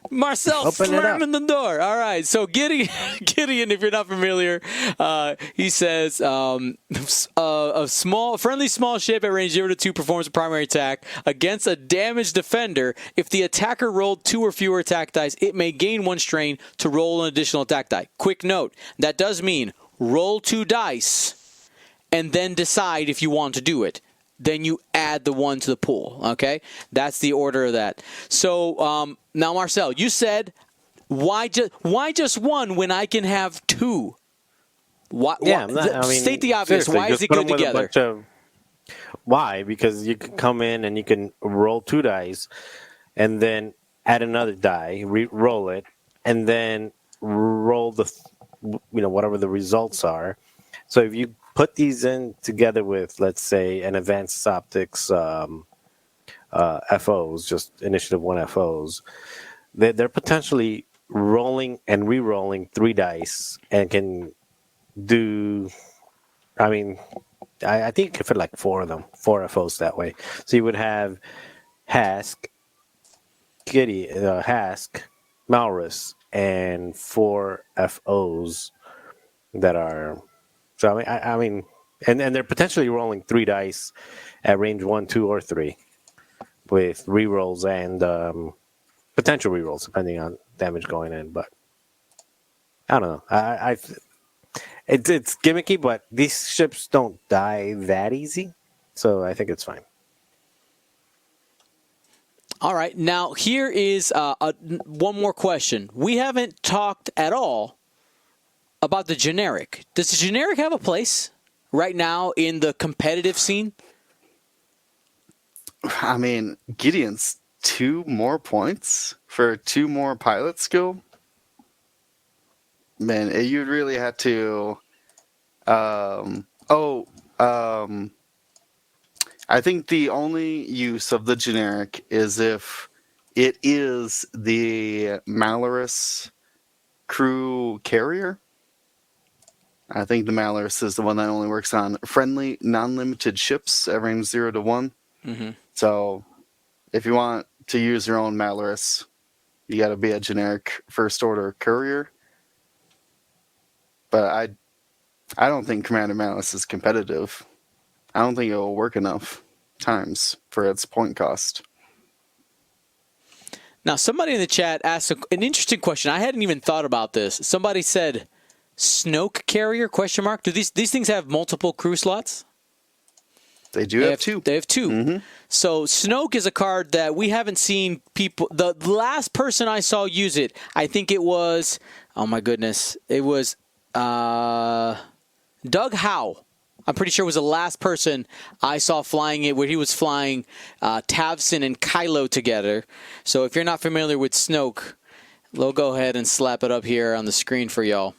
Marcel slamming the door. All right. So Gideon, if you're not familiar, he says a friendly small ship at range 0 to 2 performs a primary attack against a damaged defender. If the attacker rolled 2 or fewer attack dice, it may gain 1 strain to roll an additional attack die. Quick note: that does mean roll 2 dice and then decide if you want to do it. Then you add the 1 to the pool, okay? That's the order of that. So now, Marcel, you said, why just 1 when I can have 2? State the obvious. Why is it good together? Why? Because you can come in and you can roll 2 dice and then add another die, re-roll it, and then roll the whatever the results are. So if you put these in together with, let's say, an advanced optics FOs, just Initiative 1 FOs, they're potentially rolling and re-rolling 3 dice and can do, I think you could fit like 4 of them, 4 FOs that way. So you would have Hask, Malarus, and 4 FOs that are... So I mean, and they're potentially rolling 3 dice at range 1, 2, or 3, with rerolls and potential rerolls depending on damage going in. But I don't know. It's gimmicky, but these ships don't die that easy, so I think it's fine. All right, now here is one more question. We haven't talked at all about the generic. Does the generic have a place right now in the competitive scene? I mean, Gideon's 2 more points for 2 more pilot skill. Man, you'd really have to. I think the only use of the generic is if it is the Malorus crew carrier. I think the Malorus is the one that only works on friendly, non-limited ships at range 0 to 1. Mm-hmm. So if you want to use your own Malorus, you got to be a generic first order courier. But I don't think Commander Malorus is competitive. I don't think it will work enough times for its point cost. Now, somebody in the chat asked an interesting question. I hadn't even thought about this. Somebody said, Snoke carrier, question mark. Do these things have multiple crew slots? They do have two. They have two. Mm-hmm. So Snoke is a card that we haven't seen people. The last person I saw use it, I think it was, oh my goodness, it was Doug Howe. I'm pretty sure it was the last person I saw flying it, where he was flying Tavson and Kylo together. So if you're not familiar with Snoke, we'll go ahead and slap it up here on the screen for y'all.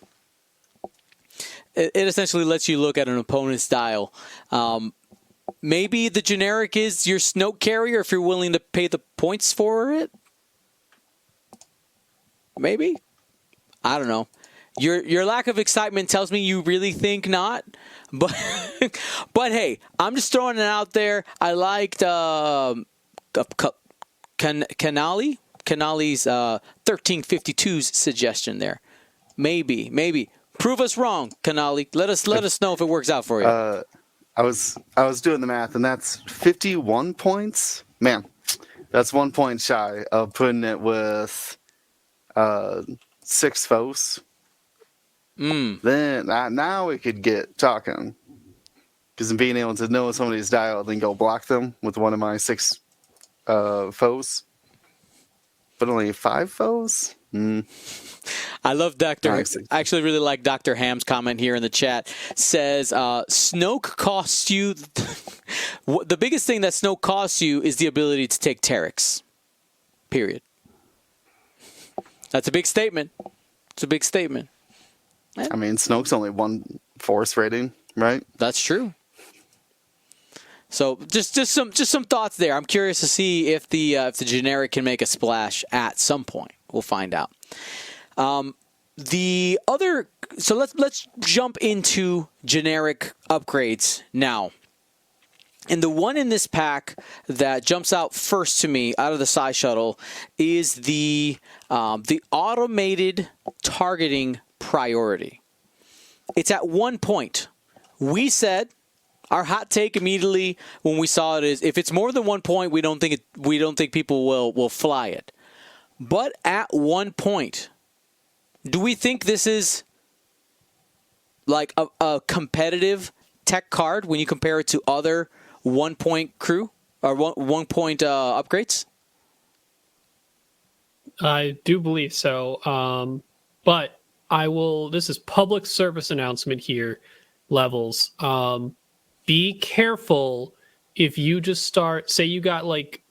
It essentially lets you look at an opponent's dial. Maybe the generic is your Snoke carrier if you're willing to pay the points for it. Maybe. I don't know. Your lack of excitement tells me you really think not. But but hey, I'm just throwing it out there. I liked Canali's 1352's suggestion there. Maybe. Prove us wrong, Canali. Let us know if it works out for you. I was doing the math, and that's 51 points. Man, that's 1 point shy of putting it with 6 foes. Then now we could get talking, because being able to know somebody's dial, then go block them with one of my 6 foes, but only 5 foes. I love Dr. Nice. I actually really like Dr. Ham's comment here in the chat. Says Snoke costs you the biggest thing that Snoke costs you is the ability to take Terex. Period. That's a big statement. It's a big statement. I mean, Snoke's only 1 force rating, right? That's true. So just some thoughts there. I'm curious to see if the generic can make a splash at some point. We'll find out. So let's jump into generic upgrades now. And the one in this pack that jumps out first to me out of the Psy Shuttle is the automated targeting priority. It's at 1 point. We said our hot take immediately when we saw it is if it's more than 1 point, we don't think people will fly it. But at 1 point, do we think this is like a competitive tech card when you compare it to other 1 point crew or 1 point upgrades? I do believe so. But I will, this is public service announcement here, Levels. Be careful if you just start, say you got like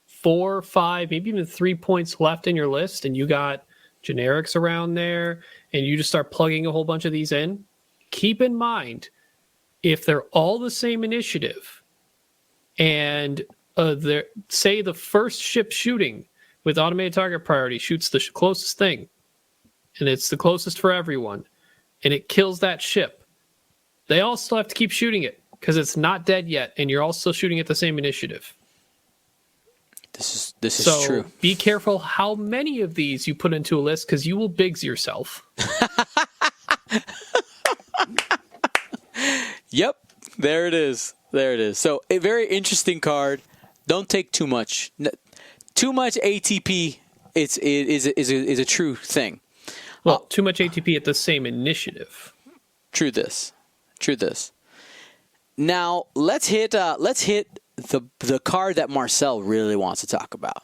4, 5, maybe even 3 points left in your list, and you got generics around there, and you just start plugging a whole bunch of these in. Keep in mind, if they're all the same initiative, and say the first ship shooting with automated target priority shoots the closest thing, and it's the closest for everyone, and it kills that ship, they all still have to keep shooting it because it's not dead yet, and you're all still shooting at the same initiative. This is true. So be careful how many of these you put into a list, because you will Biggs yourself. Yep, there it is. So a very interesting card. Don't take too much. Too much ATP is a true thing. Well, too much ATP at the same initiative. True this. Now let's hit the card that Marcel really wants to talk about.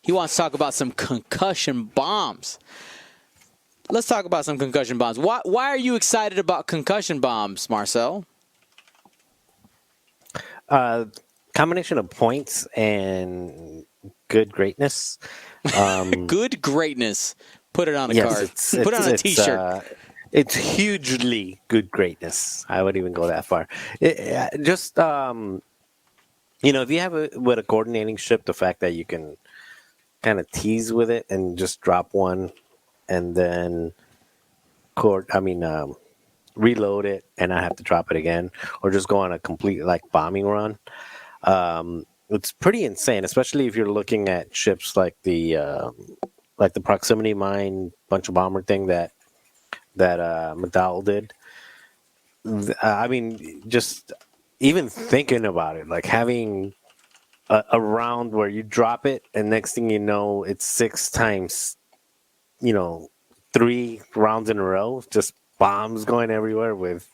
He wants to talk about some concussion bombs. Let's talk about some concussion bombs. Why are you excited about concussion bombs, Marcel? Combination of points and good greatness. Good greatness. Put it on a Yes, card. it's- Put it on a it's, T-shirt. It's hugely good greatness. I would even go that far. if you have with a coordinating ship, the fact that you can kind of tease with it and just drop one and then reload it and not have to drop it again, or just go on a complete like bombing run. It's pretty insane, especially if you're looking at ships like the proximity mine bunch of bomber thing that McDowell did. I mean, just even thinking about it, like having a round where you drop it, and next thing you know, it's 6 times, 3 rounds in a row, just bombs going everywhere with.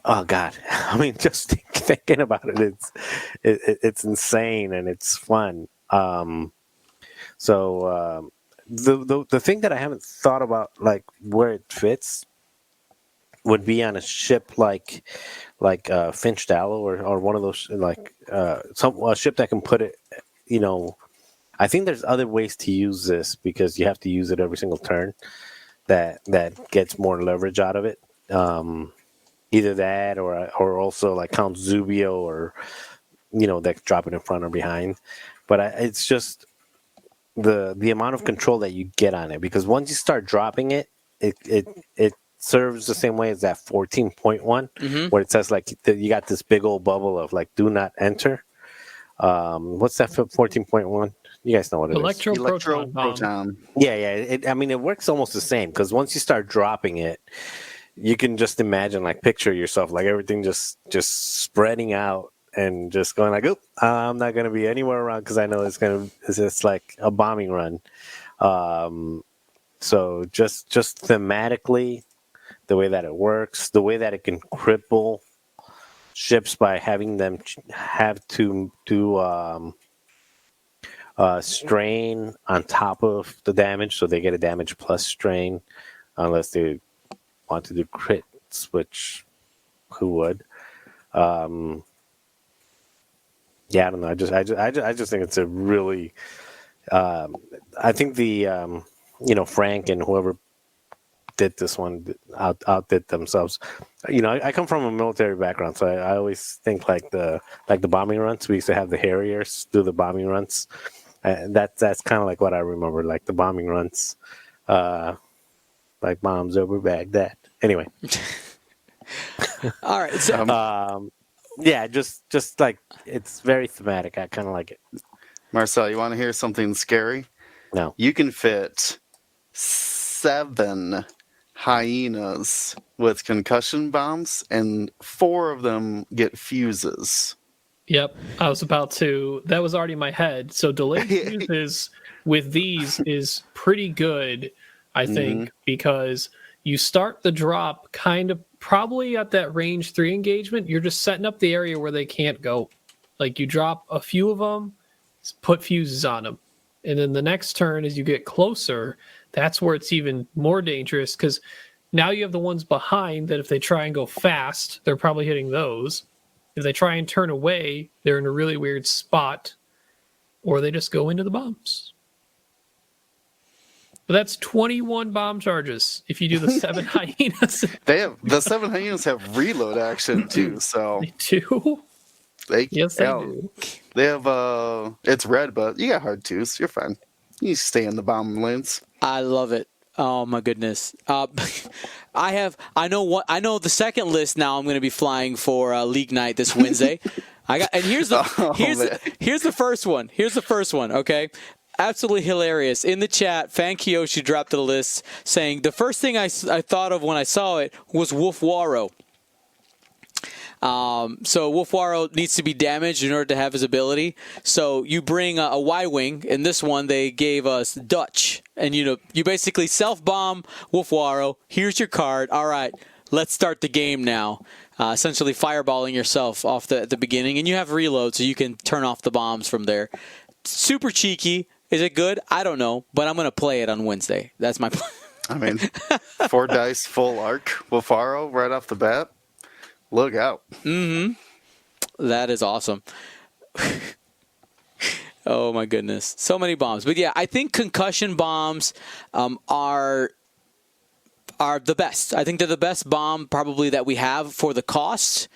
Oh God! I mean, just thinking about it, it's insane and it's fun. So the thing that I haven't thought about, like where it fits, would be on a ship like Finch Dallow or one of those a ship that can put it. I think there's other ways to use this because you have to use it every single turn. That gets more leverage out of it. Either that or also like Count Zubio or that drop it in front or behind. But it's just the amount of control that you get on it, because once you start dropping it serves the same way as that 14.1 where it says like you got this big old bubble of like do not enter. What's that for 14.1? You guys know what it is. Electro proton. Yeah. It works almost the same, because once you start dropping it, you can just imagine, like picture yourself, like everything just spreading out and just going like, I'm not going to be anywhere around because I know it's like a bombing run. So just thematically, the way that it works, the way that it can cripple ships by having them have to do strain on top of the damage, so they get a damage plus strain, unless they want to do crits, which who would? I don't know. I just think it's a really. I think the Frank and whoever did this one outdid themselves. I come from a military background, so I always think like the bombing runs. We used to have the Harriers do the bombing runs. That's kind of like what I remember, like the bombing runs, like bombs over Baghdad. Anyway. All right. So, yeah, just like it's very thematic. I kind of like it. Marcel, you want to hear something scary? No. You can fit 7 hyenas with concussion bombs, and 4 of them get fuses. Yep, I was about to. That was already in my head. So delayed fuses with these is pretty good, I think, because you start the drop kind of probably at that range 3 engagement. You're just setting up the area where they can't go. Like you drop a few of them, put fuses on them. And then the next turn, as you get closer, that's where it's even more dangerous, because now you have the ones behind that if they try and go fast, they're probably hitting those. If they try and turn away, they're in a really weird spot, or they just go into the bombs. But that's 21 bomb charges if you do the 7 hyenas. The 7 hyenas have reload action too, so They do? Yes, they do. They have it's red, but you got hard twos. You're fine. You stay in the bomb lanes. I love it. Oh my goodness. I know the second list now. I'm going to be flying for League Night this Wednesday. Here's the first one. Here's the first one. Okay. Absolutely hilarious. In the chat, Fan Kiyoshi dropped the list saying the first thing I thought of when I saw it was Wolf Waro. So Wolf Waro needs to be damaged in order to have his ability. So you bring a Y-Wing. In this one, they gave us Dutch. And, you basically self-bomb Wolf Waro. Here's your card. All right, let's start the game now. Essentially fireballing yourself off at the beginning. And you have reload, so you can turn off the bombs from there. Super cheeky. Is it good? I don't know. But I'm going to play it on Wednesday. That's my plan. I mean, 4 dice, full arc, Wolf Waro right off the bat. Look out. That is awesome. Oh, my goodness. So many bombs. But, yeah, I think concussion bombs are the best. I think they're the best bomb probably that we have for the cost.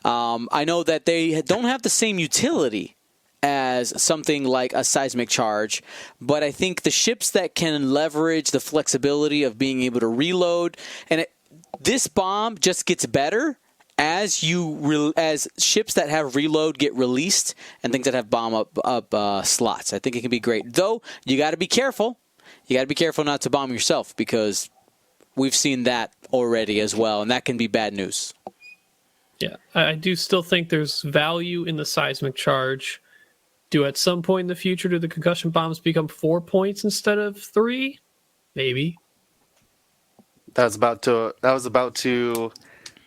I know that they don't have the same utility as something like a seismic charge, but I think the ships that can leverage the flexibility of being able to reload, and this bomb just gets better as ships that have reload get released and things that have bomb up slots. I think it can be great. Though, you got to be careful. You got to be careful not to bomb yourself, because we've seen that already as well, and that can be bad news. Yeah, I do still think there's value in the seismic charge. Do at some point in the future, do the concussion bombs become 4 points instead of 3? Maybe. That was about to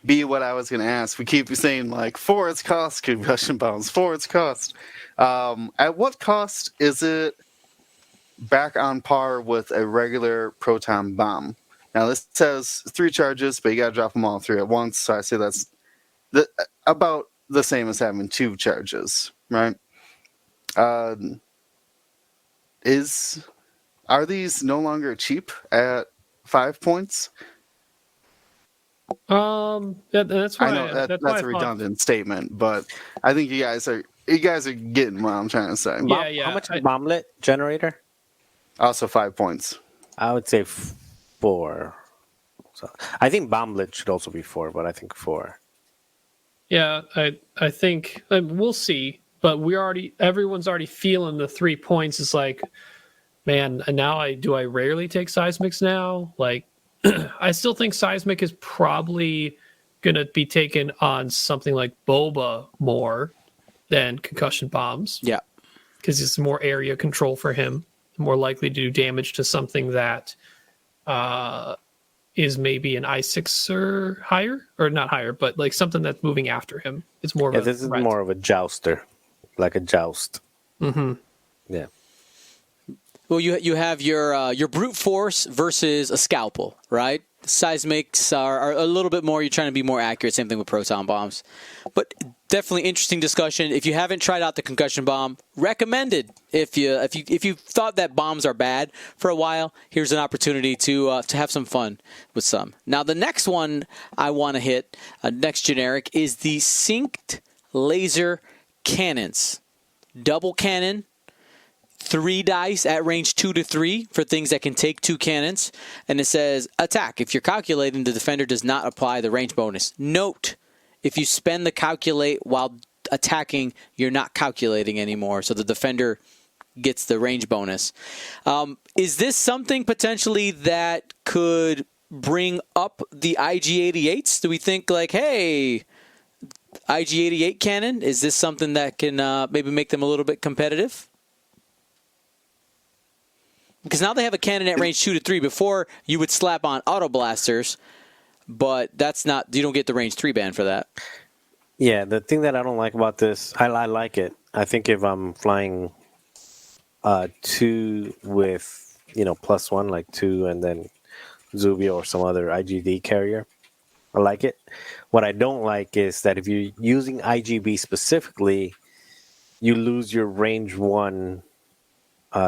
be what I was going to ask. We keep saying, like, for its cost, concussion bombs, for its cost. At what cost is it back on par with a regular proton bomb? Now, this says 3 charges, but you got to drop them all 3 at once. So I say that's about the same as having 2 charges, right? Are these no longer cheap at 5 points? That's why I know that's a redundant statement, but I think you guys are getting what I'm trying to say. Yeah. How much is bomblet generator? Also 5 points. I would say 4. So I think bomblet should also be 4, but I think 4. Yeah, I think we'll see, but everyone's already feeling the 3 points. It's like, man, and now do I rarely take seismics now? Like, I still think seismic is probably gonna be taken on something like Boba more than concussion bombs. Yeah, because it's more area control for him, more likely to do damage to something that is maybe an I6 or higher, or not higher, but like something that's moving after him. It's more of a this is threat. more of a jouster, like a joust. Mm-hmm. Yeah. well, you have your brute force versus a scalpel, right? Seismics are a little bit more. You're trying to be more accurate. Same thing with proton bombs, but definitely interesting discussion. If you haven't tried out the concussion bomb, recommended. If you thought that bombs are bad for a while, here's an opportunity to have some fun with some. Now the next one I want to hit, next generic, is the synced laser cannons, double cannon. 3 dice at range 2 to 3 for things that can take 2 cannons. And it says, attack. If you're calculating, the defender does not apply the range bonus. Note, if you spend the calculate while attacking, you're not calculating anymore. So the defender gets the range bonus. Is this something potentially that could bring up the IG-88s? Do we think like, hey, IG-88 cannon, is this something that can maybe make them a little bit competitive? Because now they have a cannon at range 2 to 3. Before, you would slap on auto blasters, but that's not. You don't get the range 3 ban for that. Yeah, the thing that I don't like about this, I like it. I think if I'm flying 2 with, +1, like 2, and then Zubia or some other IGD carrier, I like it. What I don't like is that if you're using IGB specifically, you lose your range 1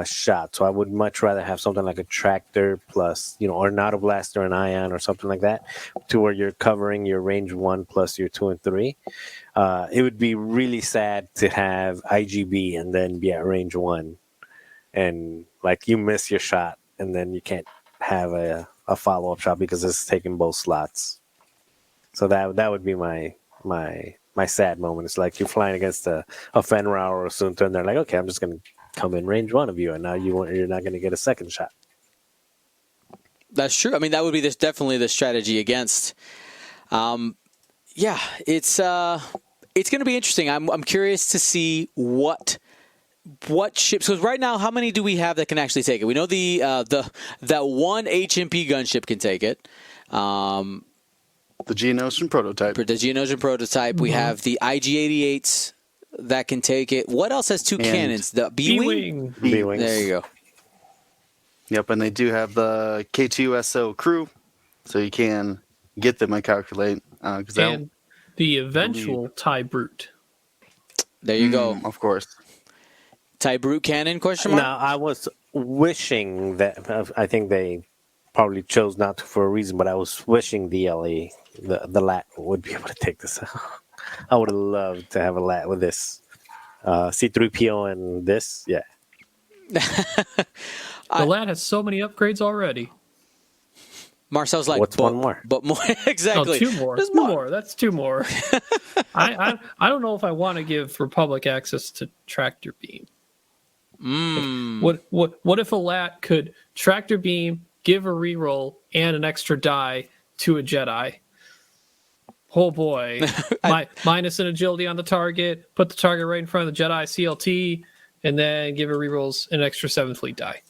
shot. So I would much rather have something like a tractor plus, or an auto blaster, an ion, or something like that, to where you're covering your range 1 plus your 2 and 3. It would be really sad to have IGB and then be at range 1, and like you miss your shot, and then you can't have a follow-up shot because it's taking both slots. So that would be my sad moment. It's like you're flying against a Fenrir or a Sunta, and they're like, okay, I'm just going to come in range 1 of you, and now you're not going to get a second shot. That's true. I mean, that would be definitely the strategy against. Yeah, it's going to be interesting. I'm curious to see what ships. Because right now, how many do we have that can actually take it? We know that one HMP gunship can take it. The Geonosian prototype. The Geonosian prototype. Mm-hmm. We have the IG-88s that can take it. What else has 2 cannons? The B-Wing? B-Wings. There you go. Yep, and they do have the K2SO crew, so you can get them and calculate. And the eventual TIE Brute. There you go. Of course. TIE Brute cannon, question mark? Now, I was wishing that, I think they probably chose not to for a reason, but I was wishing DLE, the LAT, would be able to take this out. I would have loved to have a lat with this. C3PO and this, yeah. The lad has so many upgrades already. Marcel's like, What's but, one more? But more, exactly. Oh, two more. There's Two more. That's two more. I don't know if I want to give Republic access to Tractor Beam. What if a lat could Tractor Beam, give a reroll, and an extra die to a Jedi? Oh boy. Minus an agility on the target, put the target right in front of the Jedi CLT, and then give a rerolls an extra 7th fleet die.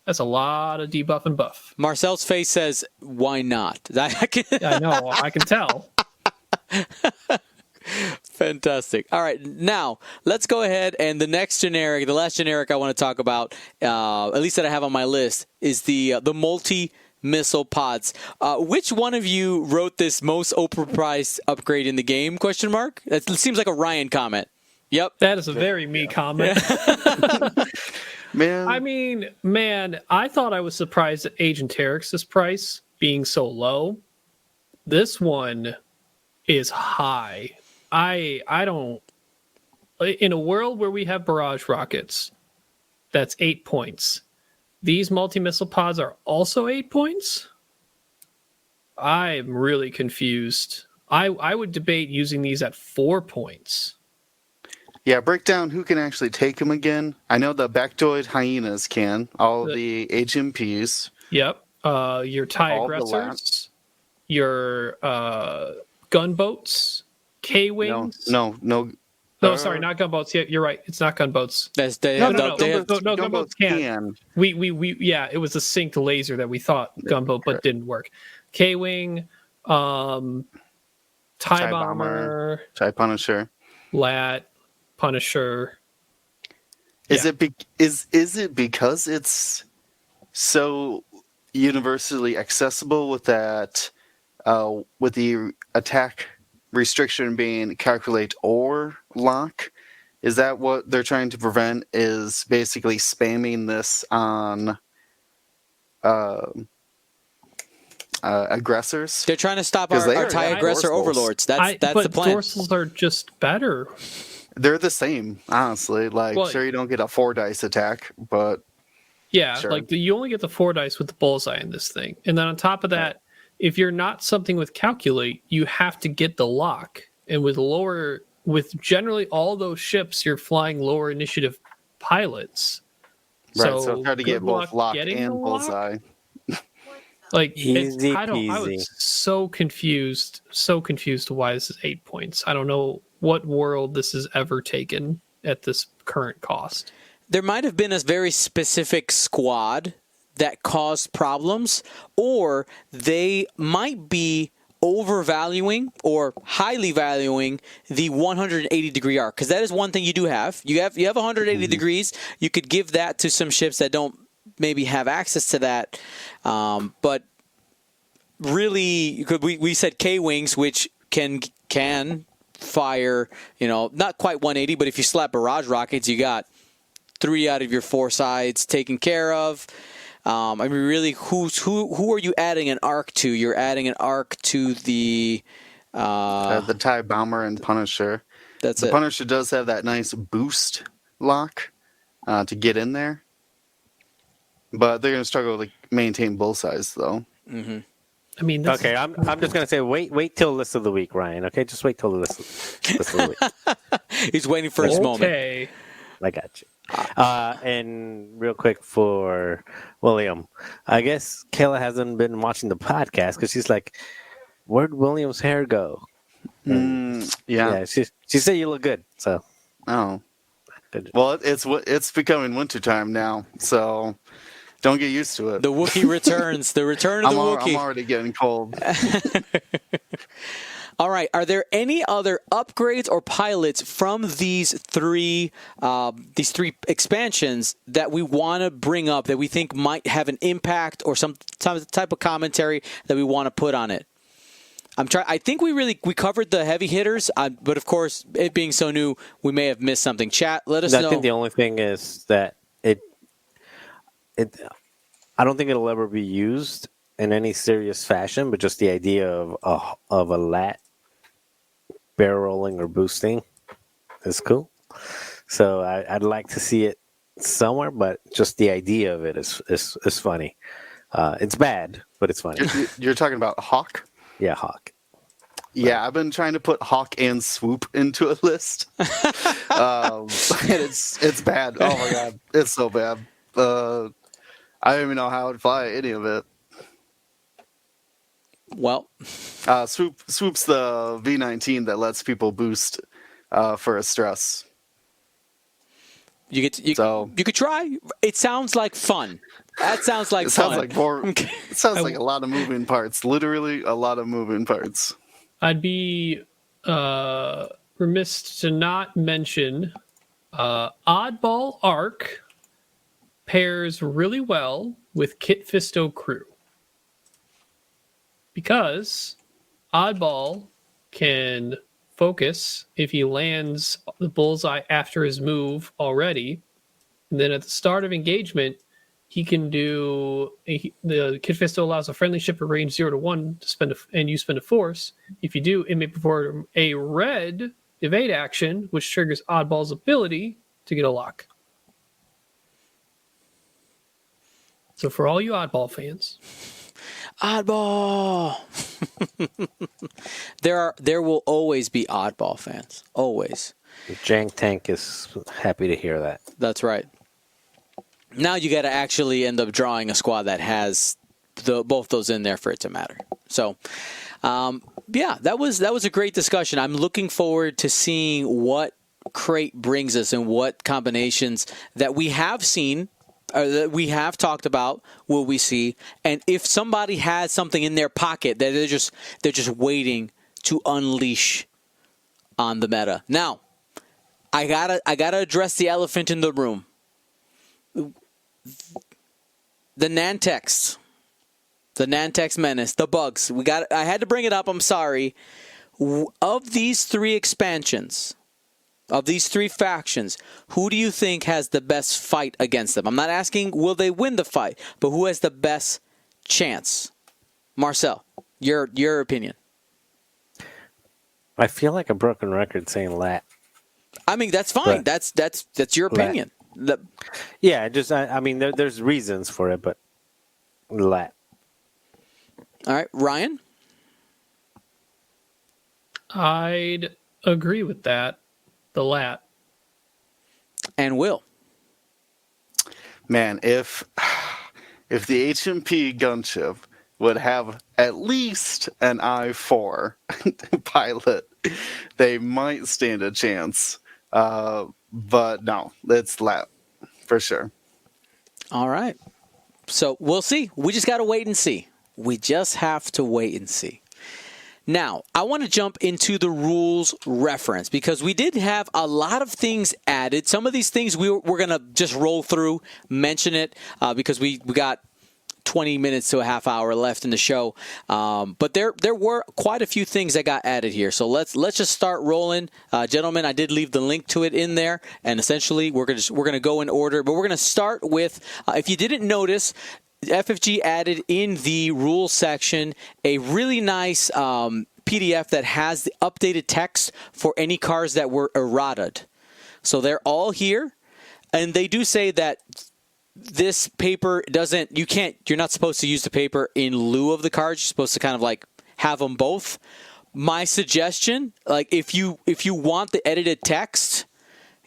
That's a lot of debuff and buff. Marcel's face says, why not? I know, I can tell. Fantastic. All right, now let's go ahead and the last generic I want to talk about, at least that I have on my list, is the multi-missile pods. Which one of you wrote this most overpriced upgrade in the game? Question mark. That seems like a Ryan comment. Yep. That is a very me comment. Man, I mean, I thought I was surprised at Agent Terex's price being so low. This one is high. I don't. In a world where we have barrage rockets, that's 8 points. These multi-missile pods are also 8 points? I'm really confused. I would debate using these at 4 points. yeah, break down who can actually take them again. I know the Bactoid hyenas can, all the HMPs. Yep. Your TIE All the aggressors, your gunboats, K-wings. No. No, sorry, not gunboats. Yeah, you're right. It's not gunboats. They No, have gunboats can. We yeah, it was a synced laser that we thought gunboat, but didn't work. K-wing, TIE bomber, TIE Punisher. Lat, Punisher. Is it because it's so universally accessible with that with the attack restriction being calculate or lock? Is that what they're trying to prevent? Is basically spamming this on aggressors? They're trying to stop 'Cause they our already TIE have aggressor dorsals. overlords. That's but the plan. dorsals are just better. They're the same, honestly. Like, Well, sure, you don't get a 4 dice attack, but Yeah, Sure. like you only get the 4 dice with the bullseye in this thing. And then on top of that, if you're not something with calculate, you have to get the lock. And with generally all those ships, you're flying lower initiative pilots. right. So try to get good both lock getting and the lock. bullseye. Easy I peasy. was so confused why this is 8 points. I don't know what world this is ever taken at this current cost. There might have been a very specific squad that caused problems, or they might be overvaluing or highly valuing the 180 degree arc, because that is one thing you do have. You have 180 degrees. You could give that to some ships that don't maybe have access to that, but really, we said K-wings, which can fire, not quite 180, but if you slap barrage rockets, you got 3 out of your 4 sides taken care of. I mean, really, who are you adding an arc to? You're adding an arc to the TIE bomber and Punisher. That's the it. Punisher does have that nice boost lock to get in there, but they're going to struggle to maintain bullseyes, though. Mm-hmm. I mean, Okay, I'm just gonna say wait till list of the week, Ryan. Okay, just wait till the list of the week. He's waiting for his moment. Okay. I got you. And real quick for William, I guess Kayla hasn't been watching the podcast because she's like, "Where'd William's hair go?" Yeah. She said you look good. So, Oh. good. Well, it's becoming wintertime now, so don't get used to it. The Wookiee returns. The return of the Wookiee. I'm already getting cold. All right. Are there any other upgrades or pilots from these three expansions that we want to bring up that we think might have an impact or some type of commentary that we want to put on it? I think we covered the heavy hitters, but of course, it being so new, we may have missed something. Chat, let us know. I think the only thing is that I don't think it'll ever be used in any serious fashion, but just the idea of a lat barrel rolling or boosting is cool. So I'd like to see it somewhere, but just the idea of it is funny. It's bad, but it's funny. You're talking about Hawk? Yeah, Hawk. Yeah, I've been trying to put Hawk and Swoop into a list. And it's bad. Oh my god, it's so bad. I don't even know how I'd fly any of it. Well, Swoop's the V19 that lets people boost for a stress. you could try. It sounds like fun. That sounds like It fun. sounds like more. It sounds like a lot of moving parts. Literally, a lot of moving parts. I'd be remiss to not mention Oddball Arc pairs really well with Kit Fisto Crew. Because Oddball can focus if he lands the bullseye after his move already. And then at the start of engagement, he can do the Kit Fisto allows a friendly ship at range 0 to 1 to spend and you spend a force. If you do, it may perform a red evade action, which triggers Oddball's ability to get a lock. So for all you Oddball fans, Oddball. There will always be Oddball fans. Always. Jank Tank is happy to hear that. That's right. Now you got to actually end up drawing a squad that has both those in there for it to matter. So, yeah, that was a great discussion. I'm looking forward to seeing what Crate brings us and what combinations that we have seen, or that we have talked about, will we see, and if somebody has something in their pocket that they're just waiting to unleash on the meta. Now, I gotta address the elephant in the room. The Nantex Menace, the bugs. I had to bring it up. I'm sorry. Of these three expansions, of these three factions, who do you think has the best fight against them? I'm not asking will they win the fight, but who has the best chance? Marcel, your opinion. I feel like a broken record saying Lat. I mean, that's fine. That's your opinion. Yeah, just I mean, there's reasons for it, but Lat. All right, Ryan? I'd agree with that. The Lat. And Will? Man, if the HMP gunship would have at least an I-4 pilot, they might stand a chance. But no, it's Lat for sure. All right. So we'll see. We just got to wait and see. We just have to wait and see. Now, I want to jump into the rules reference because we did have a lot of things added. Some of these things we're going to just roll through, mention it, because we got 20 minutes to a half hour left in the show. But there were quite a few things that got added here. So let's just start rolling. Gentlemen, I did leave the link to it in there. And essentially, we're gonna go in order. But we're going to start with, if you didn't notice, FFG added in the rules section a really nice PDF that has the updated text for any cars that were errataed. So they're all here. And they do say that this paper you're not supposed to use the paper in lieu of the cards. You're supposed to kind of like have them both. My suggestion, like if you want the edited text,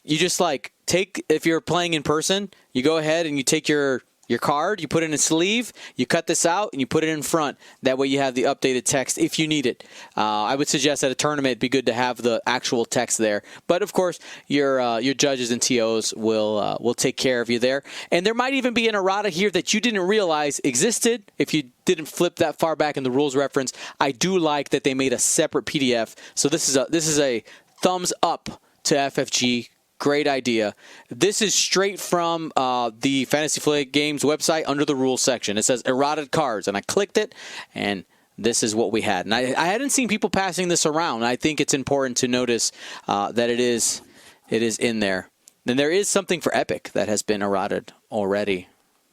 you just like if you're playing in person, you go ahead and you take your card, you put it in a sleeve, you cut this out, and you put it in front. That way you have the updated text if you need it. I would suggest at a tournament it'd be good to have the actual text there. But of course, your judges and TOs will take care of you there. And there might even be an errata here that you didn't realize existed if you didn't flip that far back in the rules reference. I do like that they made a separate PDF. So this is a thumbs up to FFG. Great idea. This is straight from the Fantasy Flight Games website under the rules section. It says errated cards, and I clicked it, and this is what we had. And I hadn't seen people passing this around. I think it's important to notice that it is in there. Then there is something for Epic that has been errated already,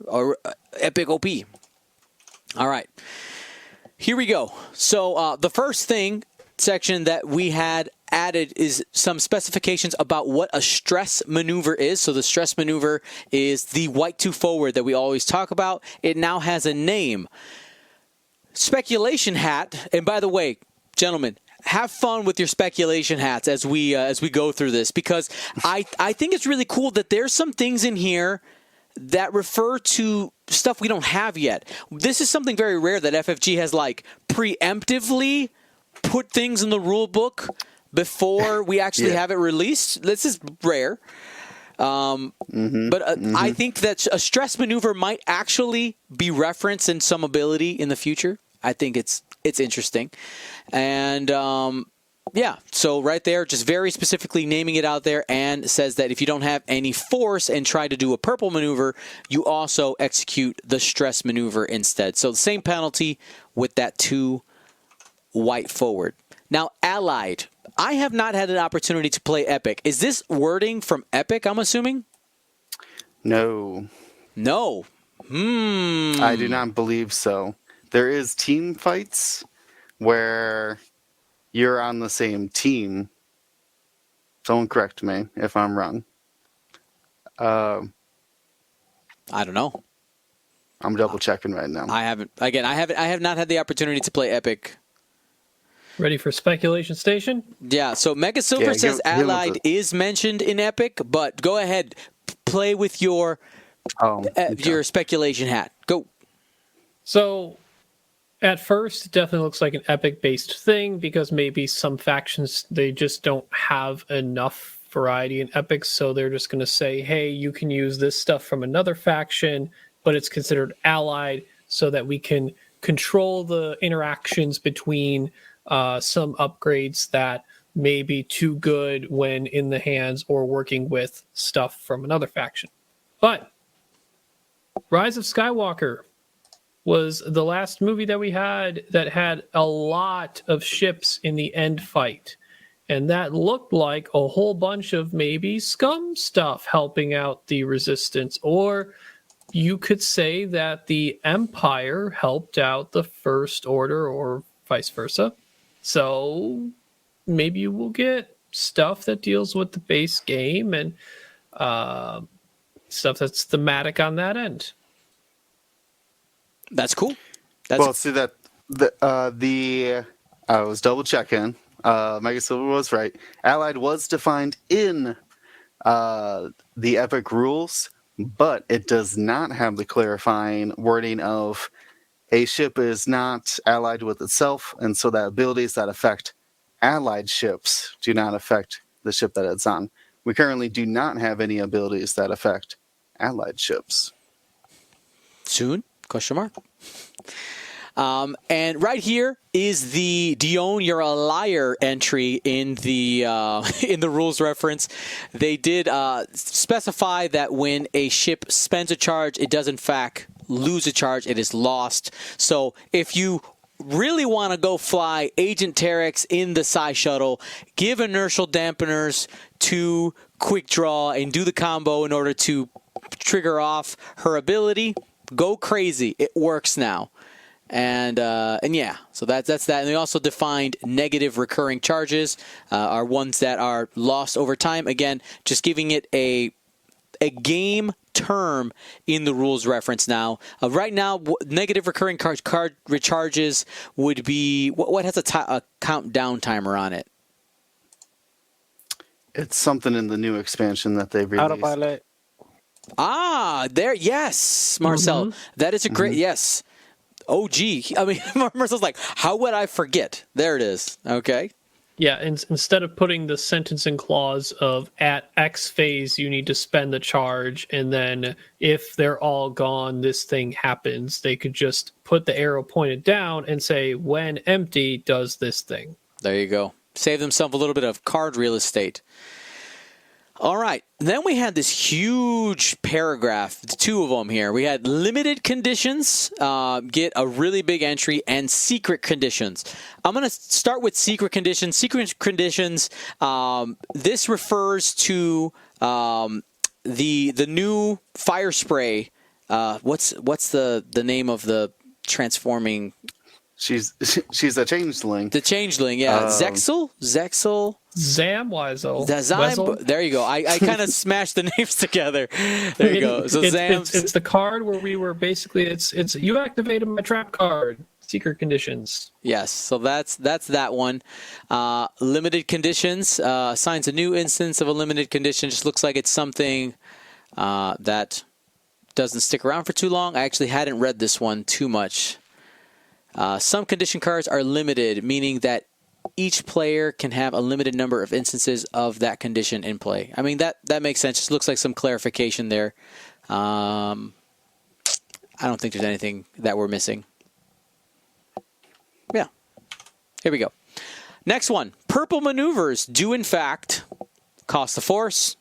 or Epic OP. All right, here we go. So the first section that we had added is some specifications about what a stress maneuver is. So the stress maneuver is the white 2 forward that we always talk about. It now has a name. Speculation hat, and by the way, gentlemen, have fun with your speculation hats as we go through this, because I think it's really cool that there's some things in here that refer to stuff we don't have yet. This is something very rare that FFG has like preemptively put things in the rule book before we actually have it released. This is rare. But I think that a stress maneuver might actually be referenced in some ability in the future. I think it's interesting. And so right there, just very specifically naming it out there, and says that if you don't have any force and try to do a purple maneuver, you also execute the stress maneuver instead. So the same penalty with that 2 white forward. Now, Allied. I have not had an opportunity to play Epic. Is this wording from Epic, I'm assuming? No. No. I do not believe so. There is team fights where you're on the same team. Someone correct me if I'm wrong. I don't know. I'm double checking right now. I have not had the opportunity to play Epic. Ready for speculation station? Yeah, so Mega Silver says Allied is mentioned in Epic, but go ahead, play with your speculation hat. Go. So, at first, it definitely looks like an Epic-based thing, because maybe some factions, they just don't have enough variety in Epic, so they're just going to say, hey, you can use this stuff from another faction, but it's considered Allied, so that we can control the interactions between some upgrades that may be too good when in the hands or working with stuff from another faction. But Rise of Skywalker was the last movie that we had that had a lot of ships in the end fight. And that looked like a whole bunch of maybe scum stuff helping out the Resistance. Or you could say that the Empire helped out the First Order, or vice versa. So maybe you will get stuff that deals with the base game and stuff that's thematic on that end. That's cool. See that I was double checking. Mega Silver was right. Allied was defined in the Epic rules, but it does not have the clarifying wording of a ship is not allied with itself, and so that abilities that affect allied ships do not affect the ship that it's on. We currently do not have any abilities that affect allied ships. Soon? Question mark. And right here is the Dion, you're a liar entry in the rules reference. They did specify that when a ship spends a charge, it does in fact lose a charge. It is lost. So if you really want to go fly Agent Terex in the Psy Shuttle, give inertial dampeners to Quick Draw and do the combo in order to trigger off her ability, go crazy. It works now. And yeah, so that's that. And they also defined negative recurring charges are ones that are lost over time. Again, just giving it a game term in the rules reference now. Right now, negative recurring card recharges would be what has a countdown timer on it. It's something in the new expansion that they've released. Autopilot. There, yes, Marcel. Mm-hmm. That is a great yes. OG. I mean, Marcel's like, how would I forget? There it is. Okay. Yeah, instead of putting the sentencing clause of at X phase you need to spend the charge, and then if they're all gone, this thing happens, they could just put the arrow pointed down and say, when empty, does this thing. There you go. Save themselves a little bit of card real estate. All right. Then we had this huge paragraph, two of them here. We had limited conditions, get a really big entry, and secret conditions. I'm going to start with secret conditions. Secret conditions, this refers to the new fire spray. What's the name of the transforming She's a changeling. The changeling, yeah. Zexel? Zamwizel. Zyme, there you go. I kind of smashed the names together. There you go. So it's the card where we were basically it's you activated my trap card. Secret conditions. Yes, so that's that one. Limited conditions assigns a new instance of a limited condition. Just looks like it's something that doesn't stick around for too long. I actually hadn't read this one too much. Some condition cards are limited, meaning that each player can have a limited number of instances of that condition in play. I mean, that makes sense. Just looks like some clarification there. I don't think there's anything that we're missing. Yeah. Here we go. Next one. Purple maneuvers do, in fact, cost a force.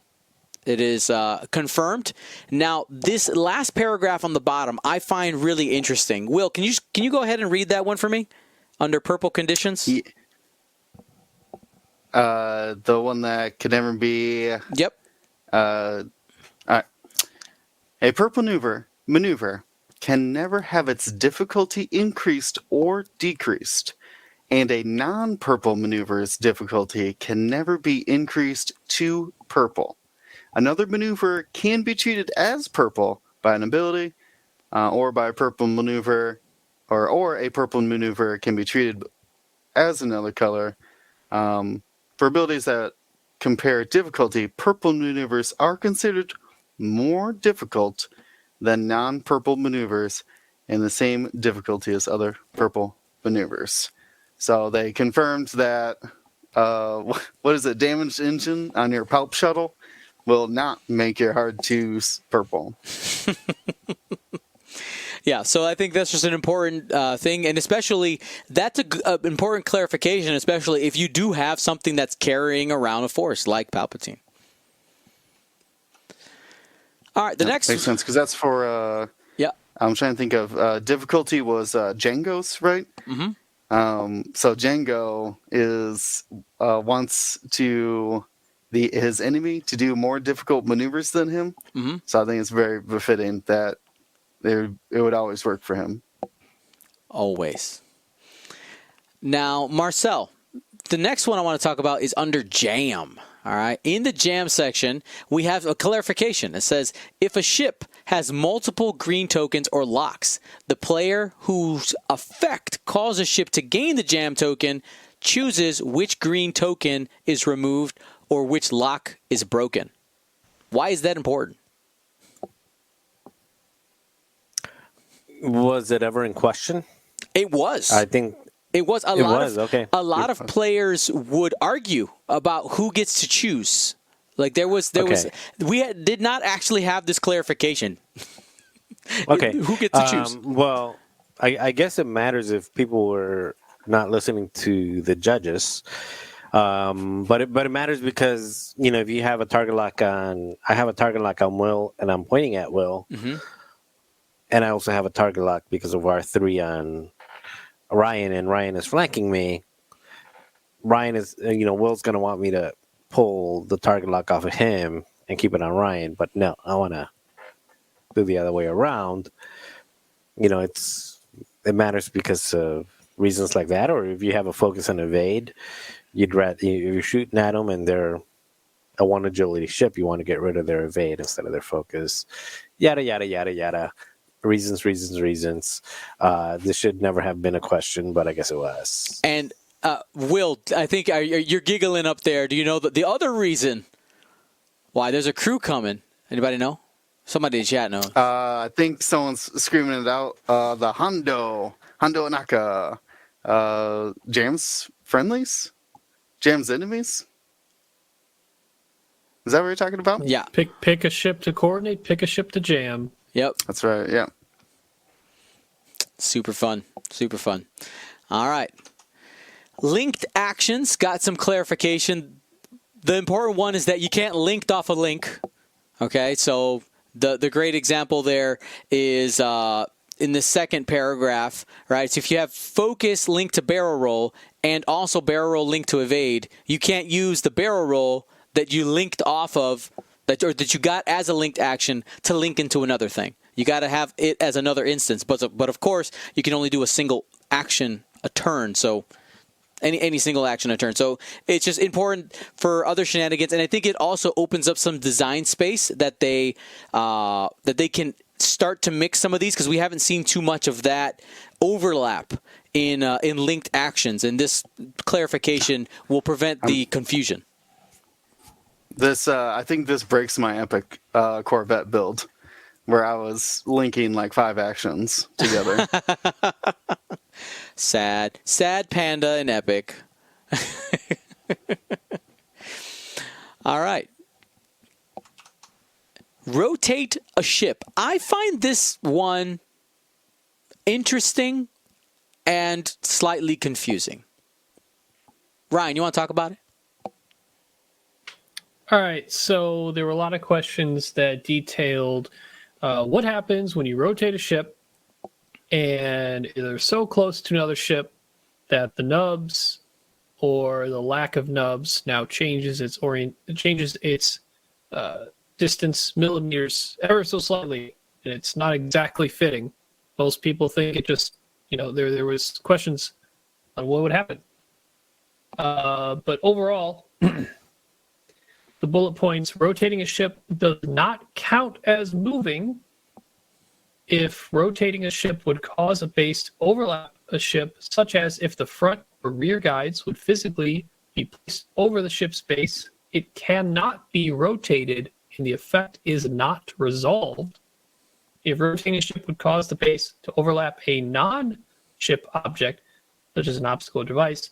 It is confirmed. Now, this last paragraph on the bottom, I find really interesting. Will, can you go ahead and read that one for me? Under purple conditions? Yeah. The one that could never be... Yep. All right. A purple maneuver can never have its difficulty increased or decreased, and a non-purple maneuver's difficulty can never be increased to purple. Another maneuver can be treated as purple by an ability, or by a purple maneuver, or a purple maneuver can be treated as another color. For abilities that compare difficulty, purple maneuvers are considered more difficult than non-purple maneuvers and the same difficulty as other purple maneuvers. So they confirmed that, what is it, damaged engine on your Palp shuttle will not make your hard twos purple. Yeah, so I think that's just an important thing, and especially that's an important clarification, especially if you do have something that's carrying around a force like Palpatine. All right, the next makes sense because that's for. Yeah, I'm trying to think of difficulty was Jango's, right? Mm-hmm. So Jango is wants his enemy to do more difficult maneuvers than him. Mm-hmm. So I think it's very befitting that it would always work for him. Always. Now, Marcel, the next one I want to talk about is under Jam. All right. In the Jam section, we have a clarification. It says, if a ship has multiple green tokens or locks, the player whose effect causes a ship to gain the Jam token chooses which green token is removed or which lock is broken. Why is that important? Was it ever in question? It was. I think it was. A lot of players would argue about who gets to choose. Like did not actually have this clarification. Okay. Who gets to choose? Well, I guess it matters if people were not listening to the judges. But it matters because, if you have a target lock on, I have a target lock on Will and I'm pointing at Will. Mm-hmm. And I also have a target lock because of R3 on Ryan, and Ryan is flanking me. Ryan is, Will's going to want me to pull the target lock off of him and keep it on Ryan. But no, I want to do the other way around. It matters because of reasons like that. Or if you have a focus on evade, if you're shooting at them and they're a 1 agility ship, you want to get rid of their evade instead of their focus. Yada, yada, yada, yada. Reasons. This should never have been a question, but I guess it was. And Will, I think you're giggling up there. Do you know the other reason why there's a crew coming? Anybody know? Somebody in chat knows. I think someone's screaming it out. The Hondo Anaka. Jam's friendlies? Jam's enemies? Is that what you're talking about? Yeah. Pick a ship to coordinate, pick a ship to jam. Yep. That's right, yeah. Super fun. All right. Linked actions got some clarification. The important one is that you can't link off a link. Okay, so the great example there is in the second paragraph, right? So if you have focus linked to barrel roll and also barrel roll linked to evade, you can't use the barrel roll that you linked off of that you got as a linked action to link into another thing. You got to have it as another instance. But of course, you can only do a single action a turn. So any single action a turn. So it's just important for other shenanigans, and I think it also opens up some design space that they can start to mix some of these, because we haven't seen too much of that overlap in linked actions, and this clarification will prevent the confusion. This I think this breaks my epic Corvette build, where I was linking like 5 actions together. Sad Panda and Epic. All right. Rotate a ship. I find this one interesting and slightly confusing. Ryan, you want to talk about it? All right, so there were a lot of questions that detailed what happens when you rotate a ship and they're so close to another ship that the nubs or the lack of nubs now changes its distance millimeters ever so slightly, and it's not exactly fitting. Most people think it just, there was questions on what would happen. But overall, the bullet points: rotating a ship does not count as moving if rotating a ship would cause a base to overlap a ship, such as if the front or rear guides would physically be placed over the ship's base. It cannot be rotated, and the effect is not resolved. If rotating a ship would cause the base to overlap a non-ship object, such as an obstacle or device,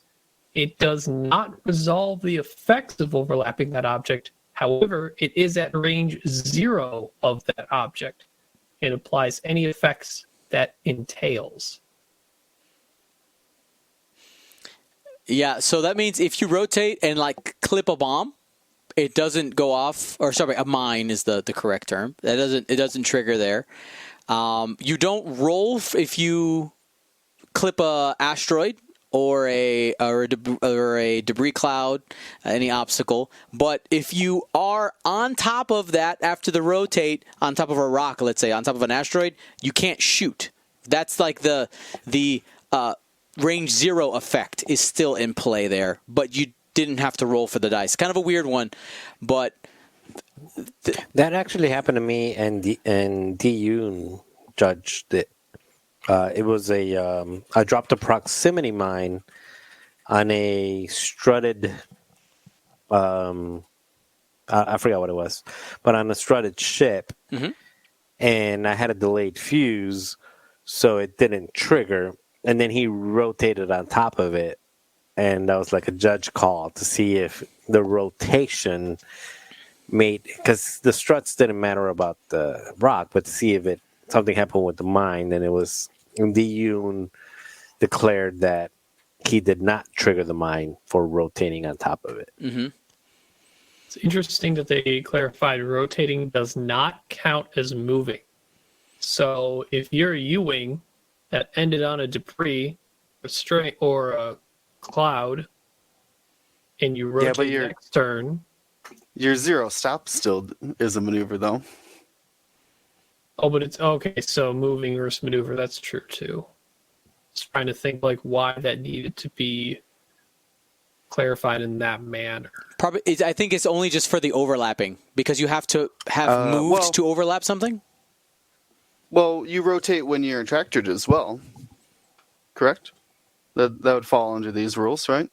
it does not resolve the effects of overlapping that object. However, it is at range 0 of that object and applies any effects that entails. Yeah, so that means if you rotate and like clip a bomb, it doesn't go off, or sorry, a mine is the correct term. It doesn't trigger there. You don't roll if you clip a asteroid or a debris cloud, any obstacle. But if you are on top of that after the rotate, on top of a rock, let's say, on top of an asteroid, you can't shoot. That's like the range 0 effect is still in play there, but you didn't have to roll for the dice. Kind of a weird one, but that actually happened to me, and DU judged it. It was I dropped a proximity mine on a strutted, I forgot what it was, but on a strutted ship, and I had a delayed fuse, so it didn't trigger, and then he rotated on top of it, and that was like a judge call to see if the rotation made, because the struts didn't matter about the rock, but to see if something happened with the mine, and it was DU declared that he did not trigger the mine for rotating on top of it. Mm-hmm. It's interesting that they clarified rotating does not count as moving. So if you're a U-wing that ended on a debris or a cloud, and you rotate the next turn, your 0 stop still is a maneuver, though. Oh, but it's okay. So moving versus maneuver, that's true too. Just trying to think like why that needed to be clarified in that manner. Probably, I think it's only just for the overlapping, because you have to have moves to overlap something. Well, you rotate when you're attracted as well, correct? That would fall under these rules, right?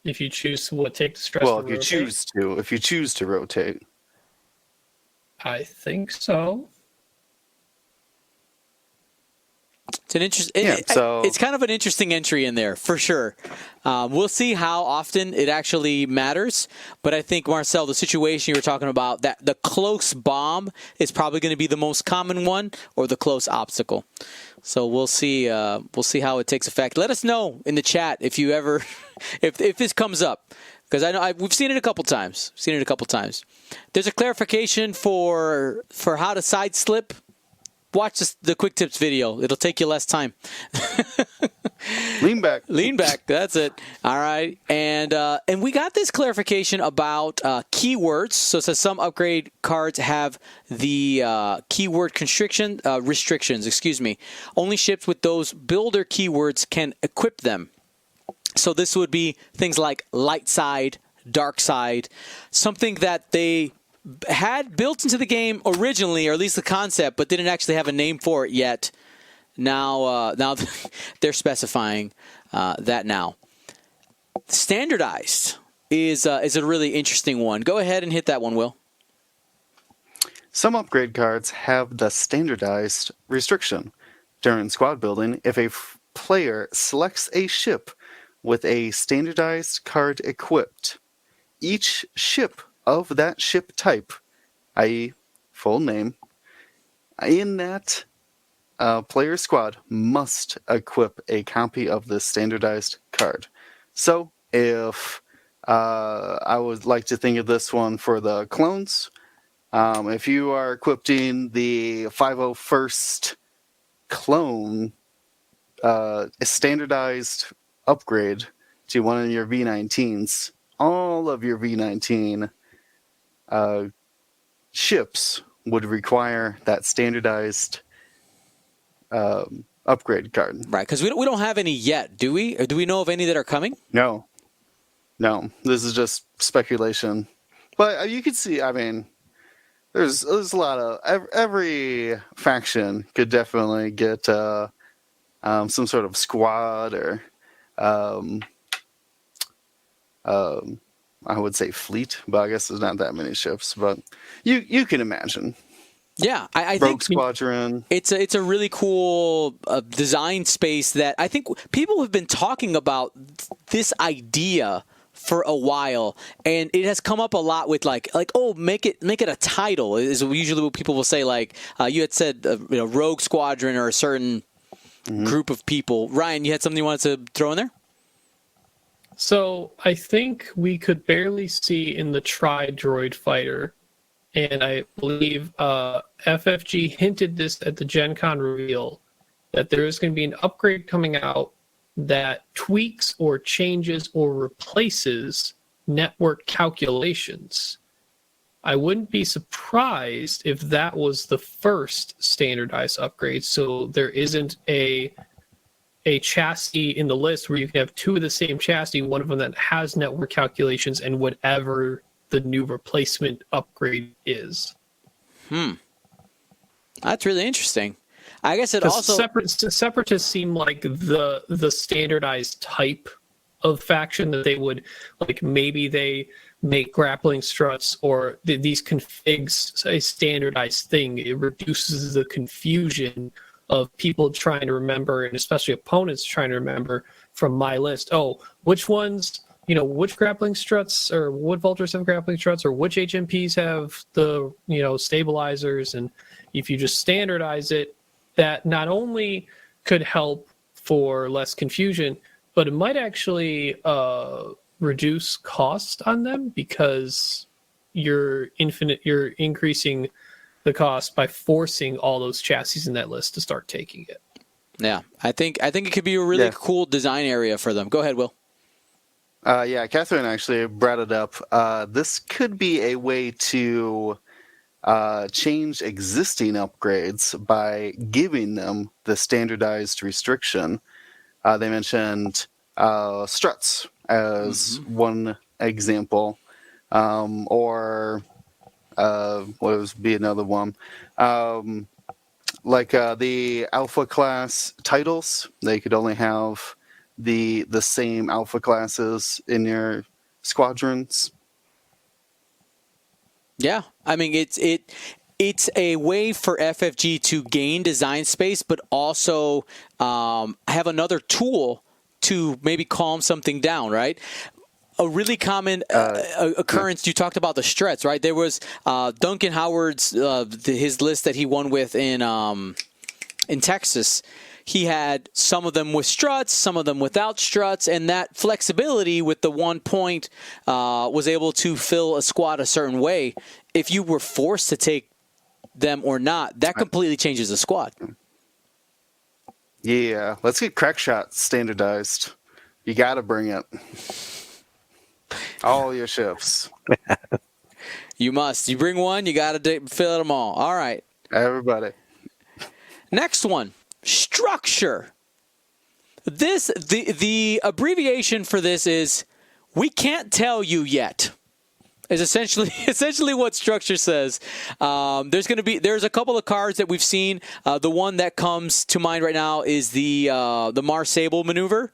If you choose to take the stress. Well, if you choose to rotate. I think so. It's an interesting. It's kind of an interesting entry in there for sure. We'll see how often it actually matters. But I think, Marcel, the situation you were talking about, that the close bomb is probably going to be the most common one, or the close obstacle. So we'll see. We'll see how it takes effect. Let us know in the chat if you ever, if this comes up, because I know we've seen it a couple times. There's a clarification for how to side slip. Watch the quick tips video. It'll take you less time. Lean back. Lean back. That's it. All right. And we got this clarification about keywords. So it says some upgrade cards have the keyword restrictions. Excuse me. Only ships with those builder keywords can equip them. So this would be things like light side, dark side, something that they had built into the game originally, or at least the concept, but didn't actually have a name for it yet. Now they're specifying that now. Standardized is a really interesting one. Go ahead and hit that one, Will. Some upgrade cards have the standardized restriction. During squad building, if a player selects a ship with a standardized card equipped, each ship of that ship type, i.e. full name, in that player squad must equip a copy of the standardized card. So if I would like to think of this one for the clones, if you are equipping the 501st clone, a standardized upgrade to one of your V19s, all of your V19 ships would require that standardized upgrade card. Right, because we don't have any yet, do we? Or do we know of any that are coming? No. This is just speculation. But you could see, I mean, there's a lot of every faction could definitely get some sort of squad or I would say fleet, but I guess there's not that many ships. But you can imagine. Yeah, I Rogue think Squadron. it's a really cool design space that I think people have been talking about this idea for a while, and it has come up a lot with like oh, make it a title is usually what people will say. Like you had said, Rogue Squadron or a certain group of people. Ryan, you had something you wanted to throw in there? So I think we could barely see in the Tri-Droid Fighter, and I believe FFG hinted this at the Gen Con reveal, that there is going to be an upgrade coming out that tweaks or changes or replaces network calculations. I wouldn't be surprised if that was the first standardized upgrade, so there isn't a chassis in the list where you can have two of the same chassis, one of them that has network calculations and whatever the new replacement upgrade is. That's really interesting. I guess it also Separatists seem like the standardized type of faction that they would like. Maybe they make grappling struts or these configs a standardized thing. It reduces the confusion of people trying to remember, and especially opponents trying to remember from my list. Oh, which ones? Which grappling struts or what vultures have grappling struts or which HMPs have the stabilizers, and if you just standardize it, that not only could help for less confusion, but it might actually reduce cost on them because you're increasing the cost by forcing all those chassis in that list to start taking it. Yeah, I think it could be a really cool design area for them. Go ahead, Will. Catherine actually brought it up. This could be a way to change existing upgrades by giving them the standardized restriction. They mentioned struts as one example, or what would be another one? Like the Alpha class titles, they could only have the same Alpha classes in your squadrons. Yeah, I mean it's a way for FFG to gain design space, but also have another tool to maybe calm something down, right? A really common occurrence. You talked about the struts, right? There was Duncan Howard's his list that he won with in Texas. He had some of them with struts, some of them without struts, and that flexibility with the 1 point was able to fill a squad a certain way. If you were forced to take them or not, that completely changes the squad. Yeah, let's get Crackshot standardized. You gotta bring it. All your ships. You must. You bring one, you got to fill them all. All right. Everybody. Next one, structure. The abbreviation for this is "we can't tell you yet." Is essentially what structure says. There's a couple of cards that we've seen. The one that comes to mind right now is the Mars Sable maneuver.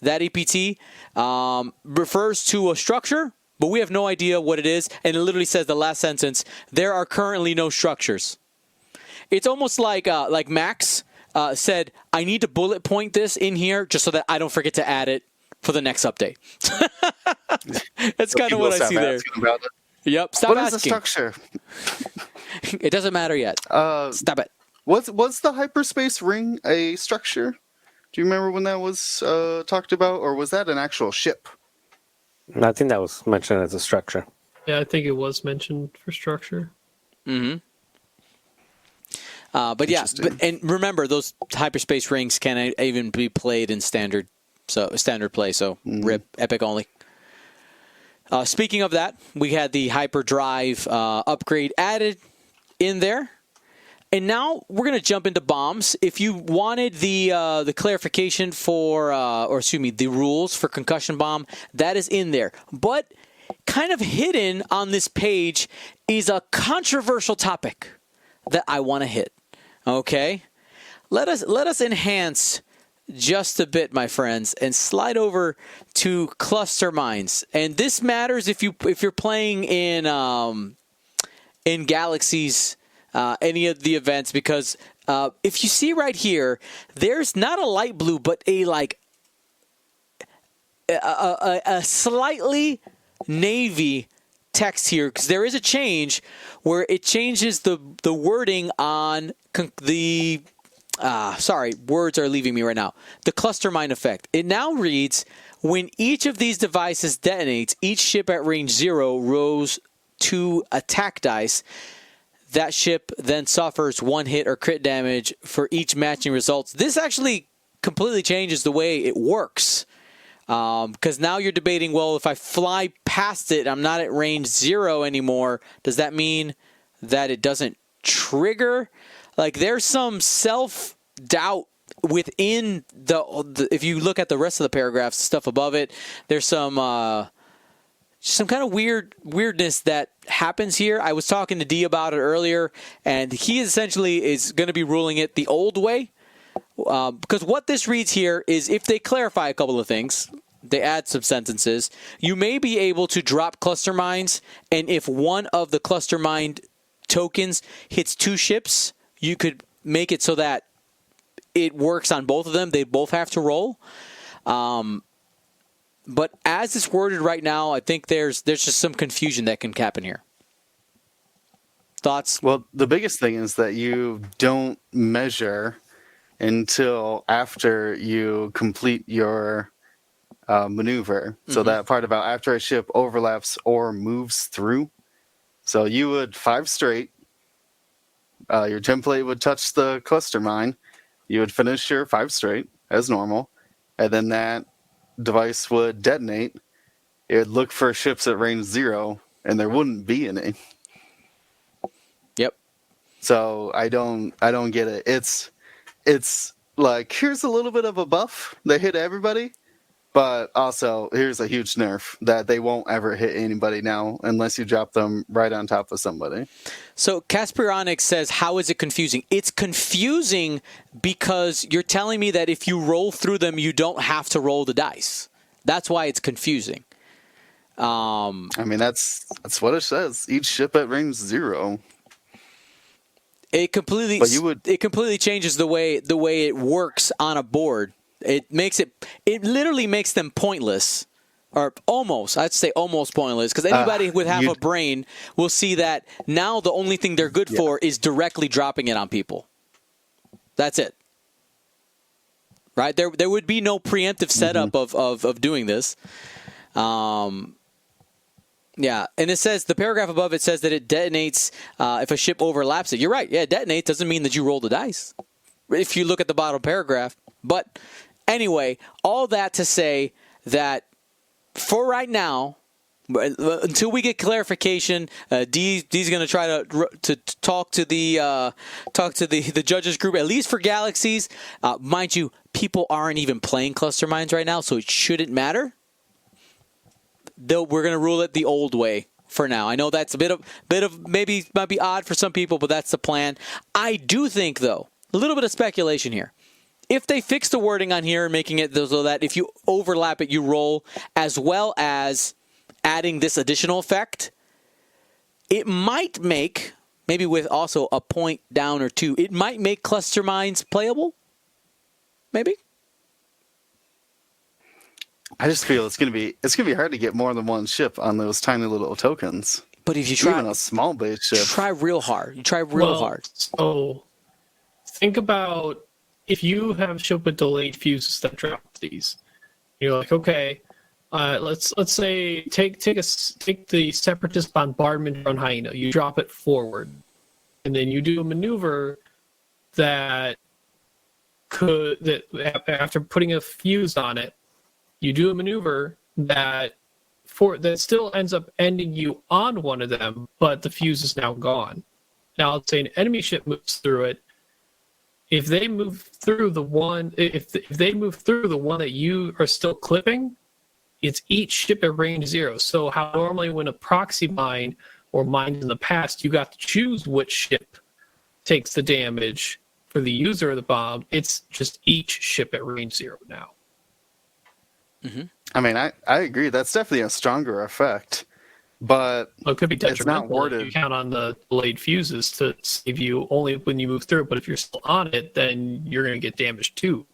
That EPT refers to a structure, but we have no idea what it is, and it literally says the last sentence: "There are currently no structures." It's almost like Max said, "I need to bullet point this in here just so that I don't forget to add it for the next update." That's kind of what I see there. Yep. Stop What asking. is the structure? It doesn't matter yet. Stop it. Was the hyperspace ring a structure? Do you remember when that was talked about, or was that an actual ship? I think that was mentioned as a structure. Yeah, I think it was mentioned for structure. Mm-hmm. But yeah, and remember, those hyperspace rings can't even be played in standard play. So RIP, Epic only. Speaking of that, we had the hyperdrive upgrade added in there, and now we're going to jump into bombs. If you wanted the clarification the rules for concussion bomb, that is in there. But kind of hidden on this page is a controversial topic that I want to hit. Okay, let us enhance just a bit, my friends, and slide over to cluster mines. And this matters if you're playing in Galaxies, any of the events, because if you see right here, there's not a light blue, but a slightly navy text here, because there is a change where it changes the wording on the words are leaving me right now. The cluster mine effect. It now reads, when each of these devices detonates, each ship at range 0 rolls 2 attack dice. That ship then suffers 1 hit or crit damage for each matching results. This actually completely changes the way it works. Because now you're debating, well, if I fly past it, I'm not at range 0 anymore. Does that mean that it doesn't trigger? Like, there's some self-doubt within if you look at the rest of the paragraphs, stuff above it, there's some kind of weirdness that happens here. I was talking to D about it earlier, and he essentially is going to be ruling it the old way. Because what this reads here is, if they clarify a couple of things, they add some sentences, you may be able to drop cluster mines, and if one of the cluster mine tokens hits 2 ships, you could make it so that it works on both of them. They both have to roll. But as it's worded right now, I think there's just some confusion that can happen here. Thoughts? Well, the biggest thing is that you don't measure until after you complete your maneuver. So that part about after a ship overlaps or moves through. So you would 5 straight. Your template would touch the cluster mine. You would finish your 5 straight as normal. And then that device would detonate. It would look for ships at range 0, and there wouldn't be any. Yep. So I don't get it. It's like, here's a little bit of a buff. They hit everybody. But also, here's a huge nerf that they won't ever hit anybody now unless you drop them right on top of somebody. So Caspironic says, how is it confusing? It's confusing because you're telling me that if you roll through them, you don't have to roll the dice. That's why it's confusing. I mean, that's what it says. Each ship at range 0. It completely changes the way it works on a board. It literally makes them pointless, or almost. I'd say almost pointless, because anybody with half a brain will see that now the only thing they're good for is directly dropping it on people. That's it. Right? There would be no preemptive setup of doing this. Yeah, and it says, the paragraph above it says that it detonates if a ship overlaps it. You're right. Yeah, it detonates. Doesn't mean that you roll the dice. if you look at the bottom paragraph. But anyway, all that to say that for right now, until we get clarification, D's going to try to talk to the judges group, at least for Galaxies. Mind you, people aren't even playing cluster mines right now, so it shouldn't matter. Though we're going to rule it the old way for now. I know that's a bit of maybe might be odd for some people, but that's the plan. I do think, though, a little bit of speculation here. If they fix the wording on here and making it so that if you overlap it, you roll, as well as adding this additional effect, it might make, maybe with also a point down or two, it might make cluster mines playable. Maybe. I just feel it's gonna be hard to get more than one ship on those tiny little tokens. But if you try even a small base ship, try real hard. You try real hard. So think about if you have a ship with delayed fuses that drop these. You're like, okay, let's say take the Separatist bombardment on Hyena. You drop it forward, and then you do a maneuver that after putting a fuse on it, you do a maneuver that still ends up ending you on one of them, but the fuse is now gone. Now, let's say an enemy ship moves through it. If they move through the one, if they move through the one that you are still clipping, it's each ship at range 0. So how normally when a proxy mine or mines in the past, you got to choose which ship takes the damage for the user of the bomb, it's just each ship at range 0 now. Mm-hmm. I mean, I agree. That's definitely a stronger effect, but Well, it could be detrimental it's not worded. if you count on the delayed fuses to save you only when you move through. But if you're still on it, then you're going to get damaged too.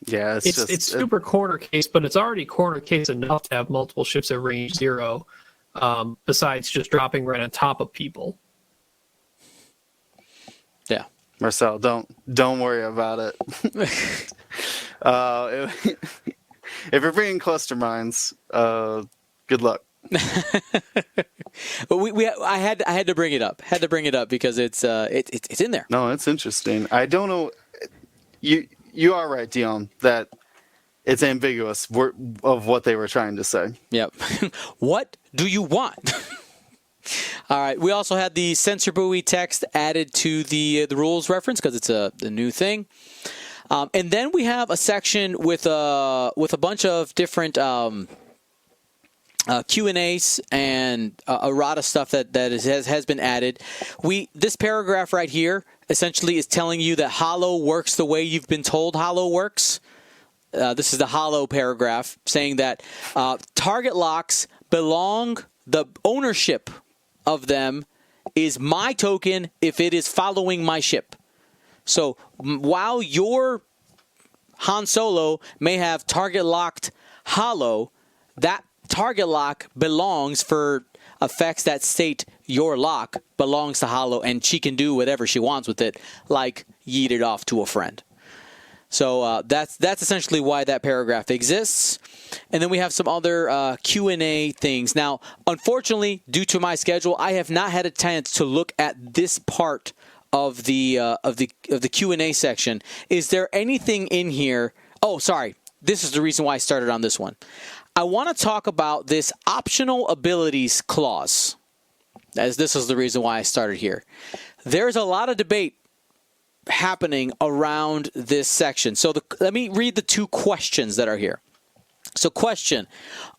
Yeah, It's super corner case, but it's already corner case enough to have multiple ships at range 0, besides just dropping right on top of people. Yeah. Marcel, don't worry about it. If you're bringing cluster mines, good luck. But I had to bring it up. Had to bring it up because it's in there. No, it's interesting. I don't know. You are right, Dion, that it's ambiguous of what they were trying to say. Yep. What do you want? All right. We also had the sensor buoy text added to the rules reference because it's a new thing. And then we have a section with a bunch of different Q&As and errata stuff that has been added. This paragraph right here essentially is telling you that Holo works the way you've been told Holo works. This is the Holo paragraph saying that target locks the ownership of them is my token if it is following my ship. So while your Han Solo may have target locked Holo, that target lock belongs for effects that state your lock belongs to Holo, and she can do whatever she wants with it, like yeet it off to a friend. So that's essentially why that paragraph exists. And then we have some other Q&A things. Now, unfortunately, due to my schedule, I have not had a chance to look at this part of the Q&A section. Is there anything in here? Oh, sorry. This is the reason why I started on this one. I want to talk about this optional abilities clause, as this is the reason why I started here. There's a lot of debate happening around this section. So let me read the two questions that are here. So question,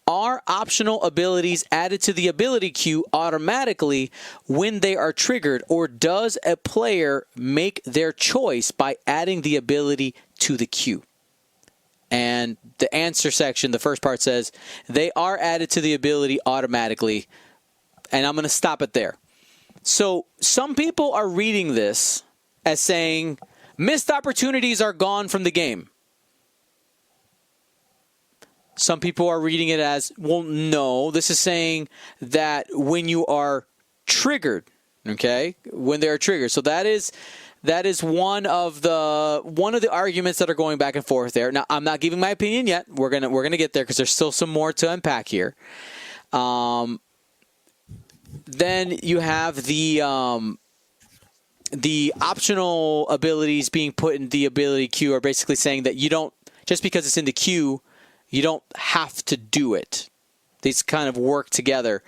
are optional abilities added to the ability queue automatically when they are triggered, or does a player make their choice by adding the ability to the queue? And the answer section, the first part says, they are added to the ability automatically. And I'm going to stop it there. So some people are reading this as saying, missed opportunities are gone from the game. Some people are reading it as, well, no, this is saying that when you are triggered, okay, when they are triggered. So that is one of the arguments that are going back and forth there. Now, I'm not giving my opinion yet. We're gonna get there because there's still some more to unpack here. Then you have the the optional abilities being put in the ability queue are basically saying that you don't, just because it's in the queue, you don't have to do it. These kind of work together.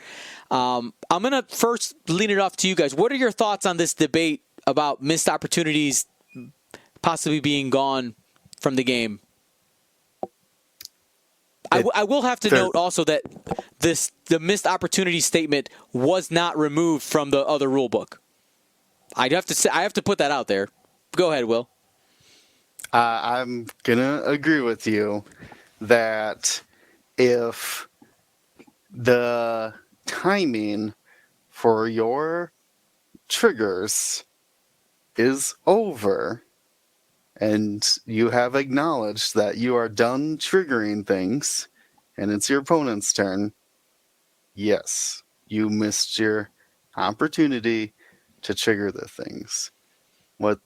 I'm going to first lean it off to you guys. What are your thoughts on this debate about missed opportunities possibly being gone from the game? I will have to note also that the missed opportunity statement was not removed from the other rule book. I have to put that out there. Go ahead, Will. I'm gonna agree with you that if the timing for your triggers is over and you have acknowledged that you are done triggering things and it's your opponent's turn, yes, you missed your opportunity to trigger the things. What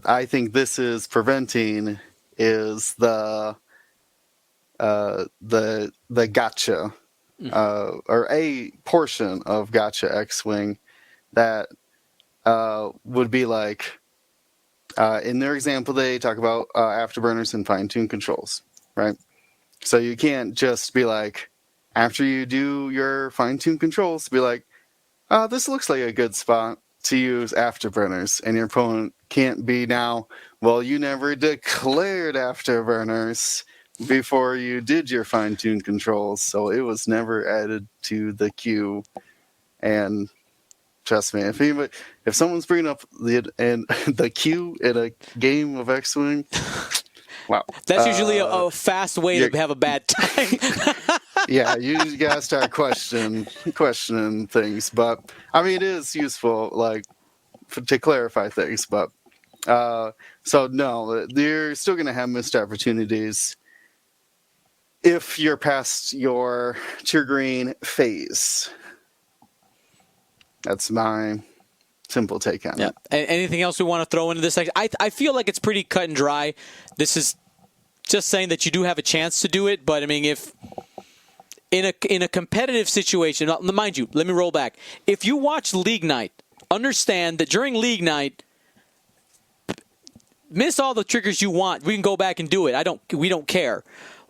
I think this is preventing is the gotcha, or a portion of gotcha X-Wing that would be like, in their example, they talk about afterburners and fine-tune controls, right? So you can't just be like, after you do your fine-tune controls, be like, this looks like a good spot to use afterburners, and your opponent can't be now, well, you never declared afterburners before you did your fine-tune controls, so it was never added to the queue. And trust me, if someone's bringing up the queue in a game of X-Wing, wow. That's usually a fast way to have a bad time. Yeah, you gotta start questioning things. But I mean, it is useful, like, to clarify things. But so no, you're still gonna have missed opportunities if you're past your triggering phase. That's my simple take on it. Anything else we want to throw into this section? I feel like it's pretty cut and dry. This is just saying that you do have a chance to do it, but I mean, if in a competitive situation, mind you, let me roll back. If you watch League Night, understand that during League Night, miss all the triggers you want. We can go back and do it. We don't care.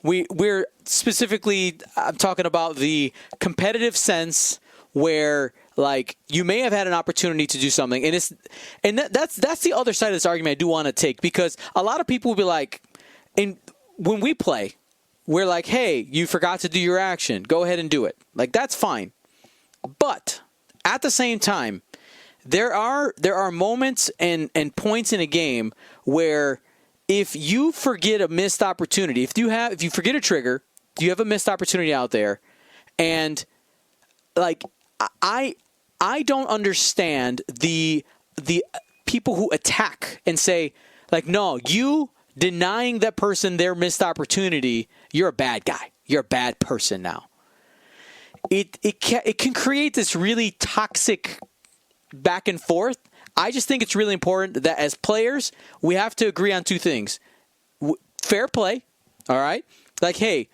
We're specifically, I'm talking about the competitive sense where, like, you may have had an opportunity to do something, and that's the other side of this argument I do want to take, because a lot of people will be like, when we play, we're like, hey, you forgot to do your action. Go ahead and do it. Like, that's fine. But at the same time, there are moments and points in a game where if you forget a missed opportunity, if you forget a trigger, you have a missed opportunity out there, and like I don't understand the people who attack and say, like, no, you denying that person their missed opportunity, you're a bad guy. You're a bad person now. It can create this really toxic back and forth. I just think it's really important that as players, we have to agree on two things. Fair play, all right? Like, hey,